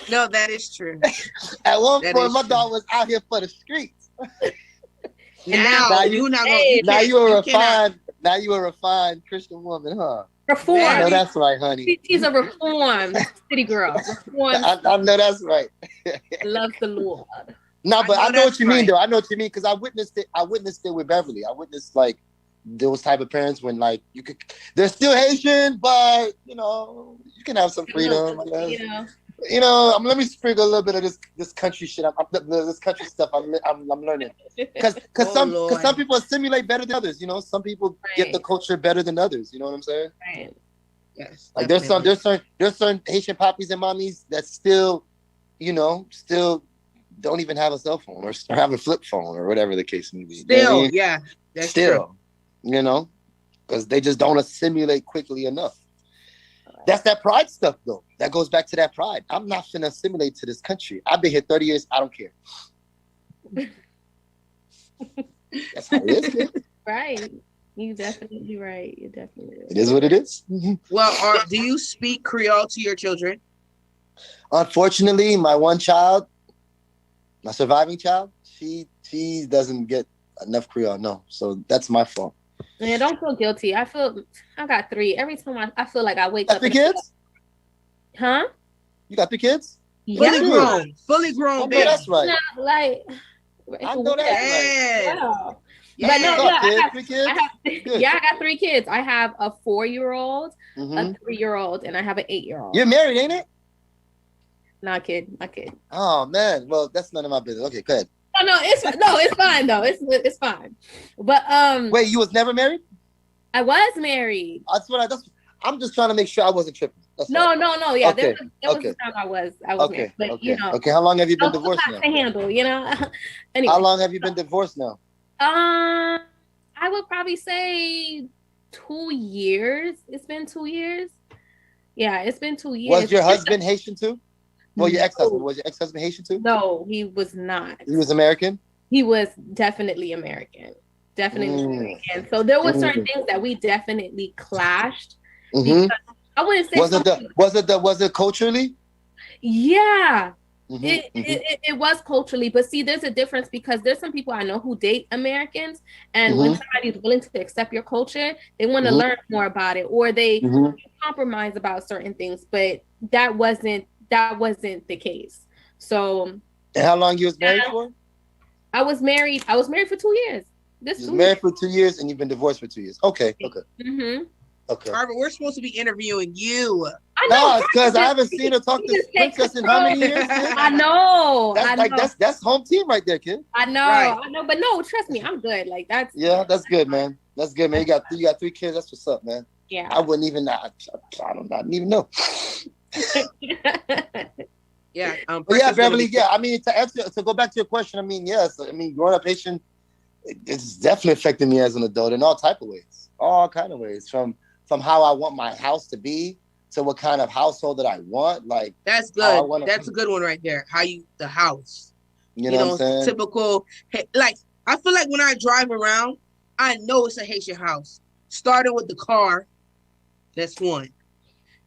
No, that is true. At one point, my dog was out here for the streets. Now you're not gonna. Now you're a refined Christian woman, huh? Reform. I know that's right, honey. She's a reformed city girl. I know that's right. Loves the Lord. No, but I know what you mean, though. I know what you mean, because I witnessed it. I witnessed it with Beverly. I witnessed, like, those type of parents when, like, they're still Haitian, but, you know, you can have some freedom. You know, let me sprinkle a little bit of this country shit. This country stuff I'm learning, because some people assimilate better than others. You know, some people get the culture better than others. You know what I'm saying? Right. Yes. Like there's certain Haitian poppies and mommies that still don't even have a cell phone or have a flip phone or whatever the case may be. Still, you know what I mean? Yeah, that's still, true. You know, because they just don't assimilate quickly enough. That's that pride stuff, though. That goes back to that pride. I'm not finna assimilate to this country. I've been here 30 years. I don't care. That's how it is, kid. Right. You're definitely right. You're definitely right. It is what it is. Well, do you speak Creole to your children? Unfortunately, my one child, my surviving child, she doesn't get enough Creole. No, so that's my fault. Man, don't feel guilty. I got 3. Every time I feel like I wake up. 3 kids? Huh? You got 3 kids? Yeah. Fully grown. Baby. That's right. No, like, I know that's right. Wow. Yeah. But no, I got 3 kids. I got 3 kids. I have a 4-year-old, a 3-year-old, and I have an 8-year-old. You're married, ain't it? Not kid. Oh man, well that's none of my business. Okay, go ahead. No, it's fine though. It's fine. But wait, you was never married? I was married. I'm just trying to make sure I wasn't tripping. No. Yeah, okay. there was a time I was married. But you know. Okay, how long have you been divorced now? To handle, you know. Anyway. How long have you been divorced now? I would probably say 2 years. It's been 2 years. Yeah, it's been 2 years. Was your husband Haitian too? Well, your ex-husband. Was your ex-husband Haitian too? No, he was not. He was American? He was definitely American. American. So there were certain things that we definitely clashed. Because I wouldn't say was it culturally? Yeah. It was culturally, but see, there's a difference, because there's some people I know who date Americans, and when somebody's willing to accept your culture, they want to learn more about it, or they compromise about certain things. But that wasn't the case. So. And how long you was married for? I was married for 2 years. You was married for 2 years, and you've been divorced for 2 years. Okay. Okay. Barbara, we're supposed to be interviewing you. I know. No, because I haven't seen her talk to Princess in how many years? I know. That's home team right there, kid. I know. Right. I know. But no, trust me, I'm good. Like that's. Yeah, that's good, man. That's good, man. You got 3 kids. That's what's up, man. Yeah. I wouldn't even. I didn't even know. Yeah. But yeah, Beverly. Yeah, I mean, to go back to your question, I mean, yes. I mean, growing up Haitian, it's definitely affected me as an adult in all type of ways, all kind of ways. From how I want my house to be, to what kind of household that I want. Like that's how I good. wanna That's be. a good one right there. The house. You know what I'm saying? Typical. Like I feel like when I drive around, I know it's a Haitian house. Starting with the car, that's one.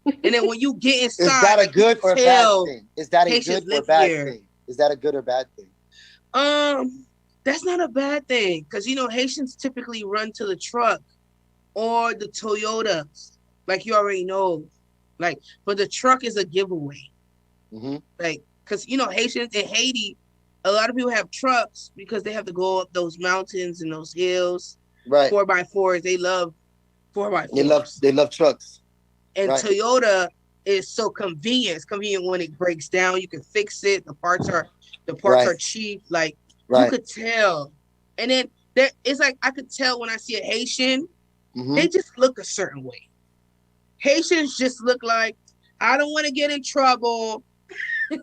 And then when you get inside, Is that a good or a bad thing? Is that a Haitians good or live bad here. thing? Is that a good or bad thing? That's not a bad thing because Haitians typically run to the truck or the Toyotas, like you already know. Like, but the truck is a giveaway. Mm-hmm. Like, because Haitians in Haiti, a lot of people have trucks because they have to go up those mountains and those hills. Right. 4x4s. They love 4x4s. They love trucks. And right. Toyota is so convenient. It's convenient when it breaks down. You can fix it. The parts are Right. cheap. Like Right. you could tell. And then it's like I could tell when I see a Haitian, Mm-hmm. they just look a certain way. Haitians just look like, I don't want to get in trouble.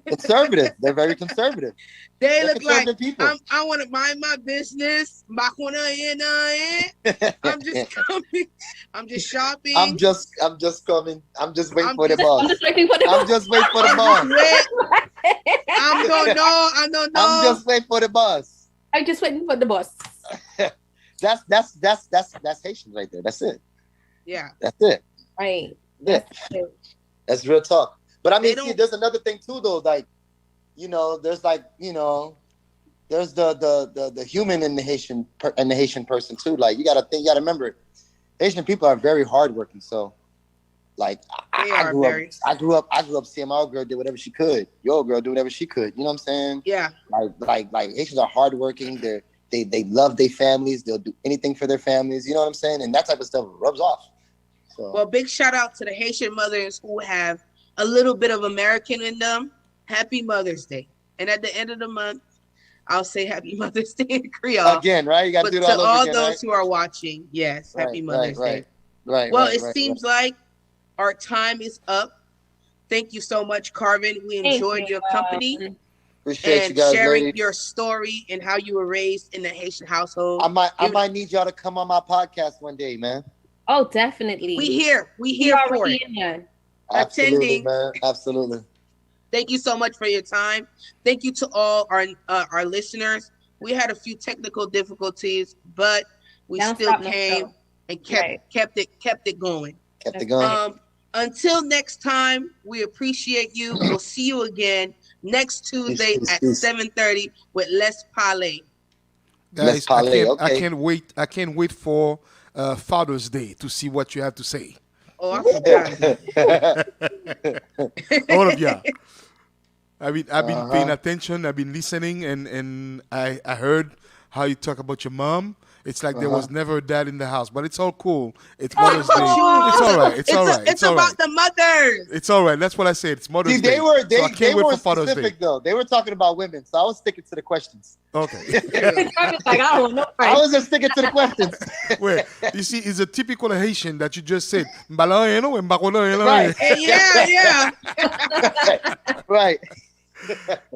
Conservative. They're very conservative. They look like people. I want to mind my business. I'm just coming. I'm just shopping. I'm just coming. I'm just waiting for the boss. I'm just waiting for the I'm just waiting for the boss. I don't know. I'm just waiting for the boss. I'm just waiting for the boss. That's Haitian right there. That's it. Yeah. That's it. Right. Yeah. That's real talk. But I mean, see, there's another thing too, though. Like, there's like, there's the human in the Haitian person too. Like, you gotta remember, Haitian people are very hardworking. So, like, I grew up seeing my old girl did whatever she could. Your old girl do whatever she could. You know what I'm saying? Yeah. Like Haitians are hardworking. They love their families. They'll do anything for their families. You know what I'm saying? And that type of stuff rubs off. So. Well, big shout out to the Haitian mothers who have a little bit of American in them. Happy Mother's Day. And at the end of the month, I'll say Happy Mother's Day in Creole. Again, right? You got to do it all over all again, those who are watching, yes, Happy Mother's Day. Right. Well, it seems like our time is up. Thank you so much, Carvin. We enjoyed your company. Appreciate you guys, sharing ladies. your story and how you were raised in the Haitian household. I might need y'all to come on my podcast one day, man. Oh, definitely. We here for it. Absolutely, Attending. man. Absolutely. Thank you so much for your time. Thank you to all our listeners. We had a few technical difficulties, but we still came and kept it going. Kept it going. Until next time, we appreciate you. We'll see you again next Tuesday at 7:30 with Les Palais. Guys, I can't wait for Father's Day to see what you have to say. Oh, I forgot. All of y'all. I've been paying attention. I've been listening, and I heard how you talk about your mom. It's like there was never a dad in the house, but it's all cool. It's Mother's Day. It's all right. It's all right. It's about the mothers. It's all right. That's what I said. It's Mother's Day. They I can't wait were for Father's specific, Day. though. They were talking about women, so I was sticking to the questions. Okay. I was just sticking to the questions. Wait, you see, it's a typical Haitian that you just said. Right. Yeah. Right.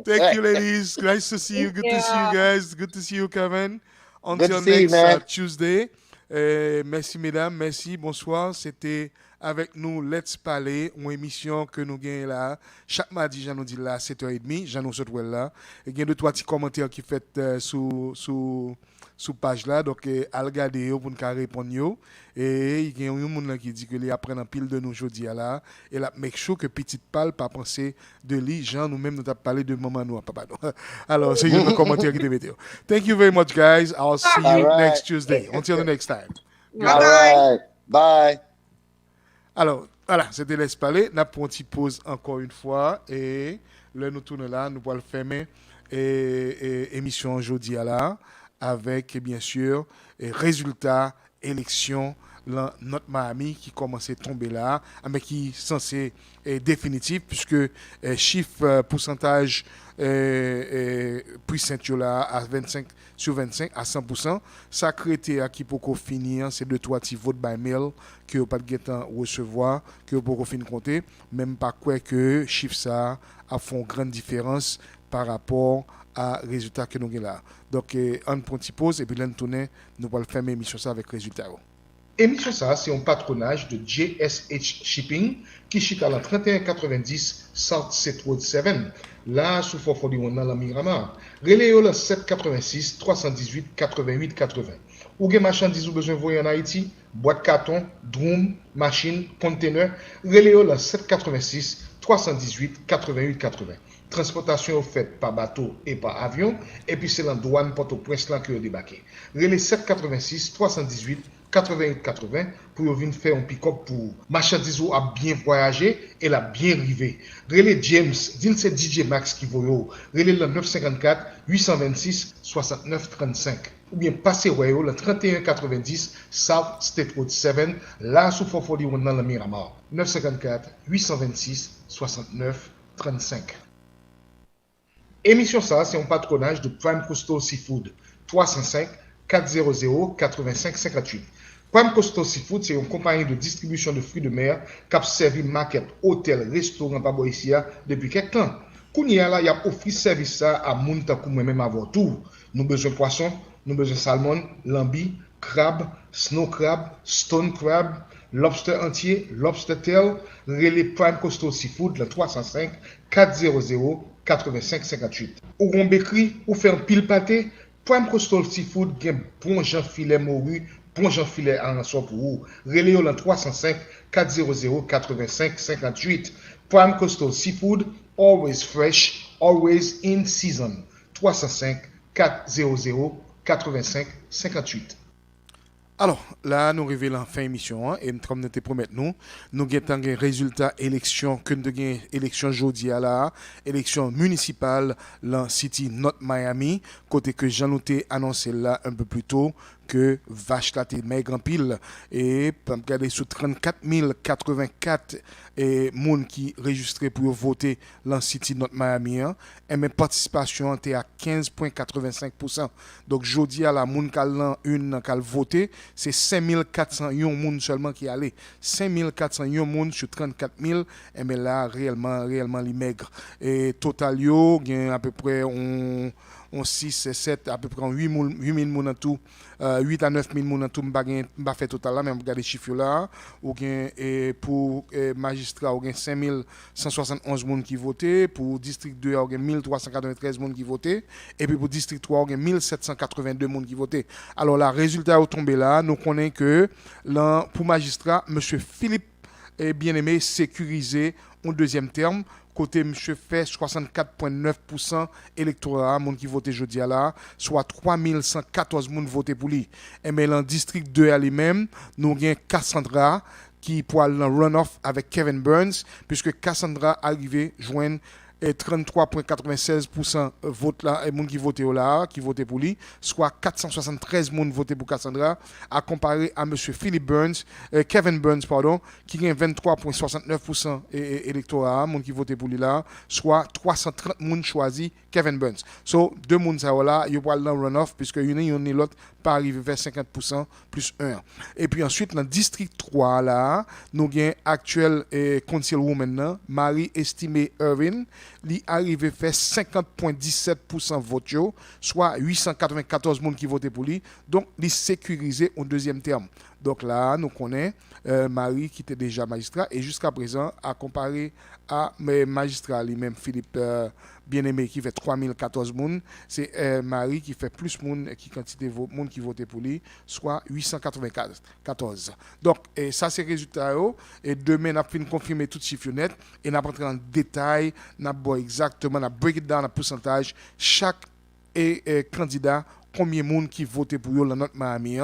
Thank you, ladies. Nice to see you. Good to see you guys. Good to see you, Kevin. Until see next you, Tuesday. Merci, mesdames. Merci. Bonsoir. C'était avec nous Let's Parler, une émission que nous gagnons là. Chaque mardi, j'en nous dis là, 7h30. J'en nous souhaite là. Il y a deux, trois petits commentaires qui fait sous page là. Donc, à regarder pour nous répondre. Et il y a un monde qui dit que les apprennent en pile de nous aujourd'hui là. Et là, make sure que petite pâle pas penser de lui. Jean, nous-mêmes, nous avons parlé de maman nous, papa nous. Alors, c'est un commentaire qui te mettez. Thank you very much, guys. I'll see you next Tuesday. Until the next time. All right. Bye. Alors, voilà, c'était Laisse Parler. Nous avons une petite pause encore une fois. Et là, nous tournons là. Nous allons fermer émission aujourd'hui là. Avec, bien sûr, résultats, élections. Notre Miami qui commence à tomber là, mais qui est censé être définitif, puisque chiffre pourcentage puissant là à 25 sur 25 à 100%, ça crée qui pour finir, c'est de trois petits votes by mail que vous pas de recevoir, que vous pouvez finir compter, même pas quoi que chiffre ça a fait une grande différence par rapport à résultat que nous avons là. Donc, on prend une petite pause et puis là, nous allons faire l'émission ça avec résultat. Émission ça, c'est un patronage de JSH Shipping qui chita dans 3190 South Set Road 7, là sous Forfolion dans la Miramar. Reléo le 786 318 88 80. Ou gen marchandises ou besoin voyer en Haïti, boîte carton, drum, machine, container, reléo le 786 318 88 80. Transportation faite par bateau et par avion, et puis c'est la douane Port-au-Prince là qui a débarqué. Relais 786 318 88 80 pour venir faire un pick-up pour marchandises a bien voyagé et la bien rivé. Relais James, dit c'est DjMax qui voyo. Relais le 954 826 69 35. Ou bien passez royo le 3190 South State Road 7 là sous Forfolion dans la Miramar. 954 826 69 35. Émission ça, c'est un patronage de Prime Coastal Seafood, 305 400 85 58. Prime Coastal Seafood, c'est une compagnie de distribution de fruits de mer qui a servi market, hôtel, restaurant, pas ici depuis quelques temps. Kounia là, il a offert service ça à moun takou même avant tout. Nous besoin poisson, nous besoin salmon, lambi, crabe, snow crab, stone crab, lobster entier, lobster tail, relais Prime Coastal Seafood, le 305 400 85 58. Ou on bécri, ou faire un pile pâté, Prime Coastal Seafood gen bon jan filet morue, bon jan filet en soi pour vous. Relais le 305 400 85 58. Prime Coastal Seafood, always fresh, always in season. 305 400 85 58. Alors, là, nous révélons fin émission, et comme nous te promettons, nous avons un résultat élection, que nous avons élection jeudi à la, élection municipale, dans City North Miami, côté que Jean t'ai annoncé là un peu plus tôt, que vache là t'es maigre en pile, et pour regarder sur 34 084 monde qui registré pour voter dans City North Miami, et mes participations étaient à 15,85%. Donc, jeudi à la monde qui a une qui a voté, c'est 5400 moun seulement qui allait. 5400 moun sur 34 000, et mais là, réellement, les maigres. Et total, il y a à peu près on 6 et 7, à peu près 8 000 moun en tout, 8 à 9 000 moun en tout, je fait total là, mais on regarde les chiffres là, ou pour magistrat, ou 5 171 moun qui votaient, pour district 2, ou 1393 moun qui votaient, et puis pour district 3, ou 1782 moun qui votaient. Alors là, résultat est tombé là, nous connaissons que là, pour magistrat, M. Philippe est bien aimé, sécurisé en deuxième terme. Côté monsieur fait 64,9% électorat, monde qui votait jeudi à là, soit 3114 moun voté pour lui. Et mais dans le district 2 à lui-même, nous avons Cassandra qui pour aller dans runoff avec Kevin Burns, puisque Cassandra arrivé joindre 33,96% vote là et monde qui votait là qui votait pour lui, soit 473 monde voté pour Cassandra à comparer à monsieur Kevin Burns pardon qui gagne 23,69% électorat monde qui votait pour lui là, soit 330 monde choisi Kevin Burns. So deux monde ça là, il parle dans runoff puisque une et l'autre pas arrivé vers 50% plus 1. Et puis ensuite dans district 3 là, nous gagne actuel councilwoman Marie Estimée Irvin, li arrivé fait 50,17% vote yo, soit 894 monde qui votaient pour lui, donc li sécurisé au deuxième terme. Donc là, nous connaissons Marie qui était déjà magistrat et jusqu'à présent, à comparer à mes magistrats lui-même, Philippe bien-aimé qui fait 3014 moun, c'est Marie qui fait plus moun qui quantité de moun qui votait pour lui, soit 894. Donc ça c'est résultat et demain on a fini confirmer tout chiffre net et on a rentré en détail, on a exactement, on a break it down en pourcentage chaque candidat combien de monde qui votait pour eux dans notre Miami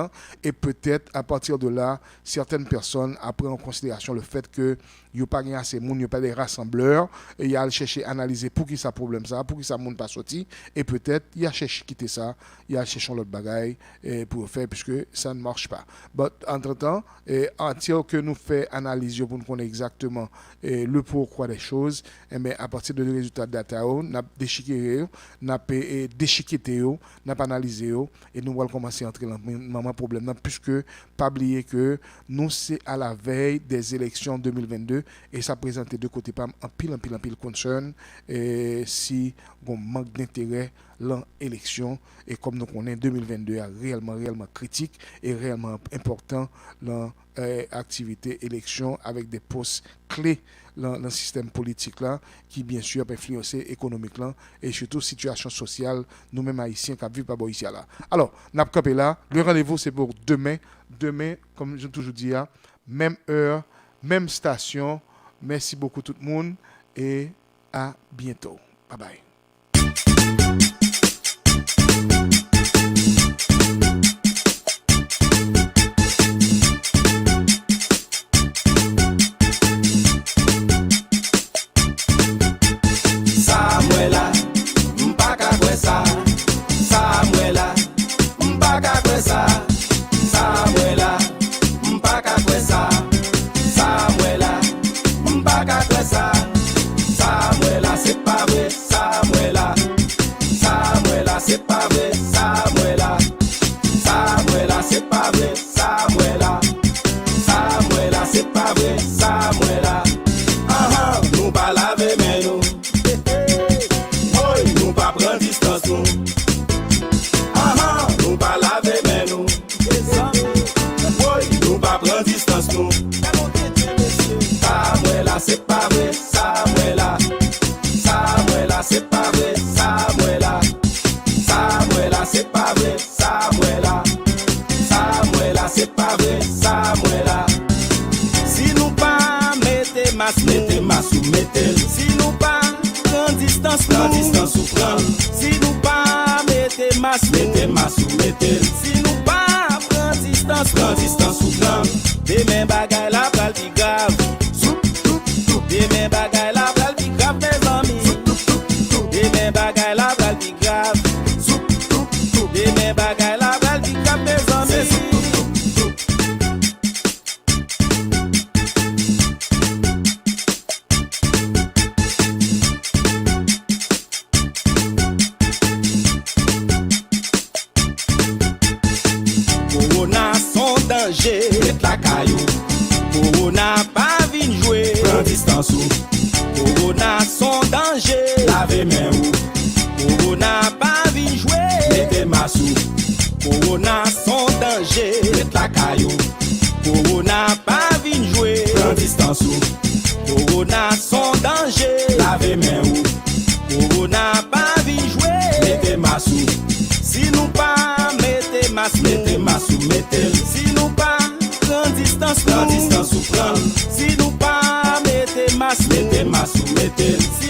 et peut-être à partir de là certaines personnes prennent en considération le fait que il n'y a pas assez de monde, il n'y a pas des rassembleurs et il y a chercher à analyser pour qui ça problème ça, pour qui ça monde pas sorti et peut-être il y a chercher quitter ça, il y a chercher l'autre bagaille pour faire puisque ça ne marche pas. Mais entre-temps, until que nous fait analyse pour nous connaître exactement le pourquoi des choses, mais à partir de résultats de data, on a déchiqueté, on a déchiqueté, on a analysé et nous allons commencer à entrer dans le problème puisque pas oublier que nous c'est à la veille des élections 2022 et ça présente de côté pas un pile concern et si on manque d'intérêt l'élection. Et comme nous connaissons, 2022 est réellement critique et réellement important dans l'activité élection avec des postes clés dans le système politique là, qui bien sûr peut influencer économique là, et surtout situation sociale, nous-mêmes haïtiens qui vivent pas ici là. Alors, n'a pas là, le rendez-vous c'est pour demain. Demain, comme je toujours dis, même heure, même station. Merci beaucoup tout le monde et à bientôt. Bye bye. Si nous pas prendre distance ou prendre. Si nous pas mettez masse ou mettez. Si nous pas prendre distance ou prendre. Demain bagaille la pral pi grave. Demain bagaille la pral pi grave mes amis. Demain bagaille la pral pi grave. Demain bagaille la pral pi grave mes amis. Met la caillou, Corona pas vin jouer. Prends distance ou Corona son danger. Lave main ou Corona pas vin jouer. Mettez massou, Corona son danger. Met la caillou, Corona pas vin jouer. Prends distance ou Corona son danger. Lave main ou Corona pas vin jouer. Mettez massou. Si nous pas mettez massou, mettez. Si nous pas distance ou prendre. Si nous pas mettez massou, mettez. Si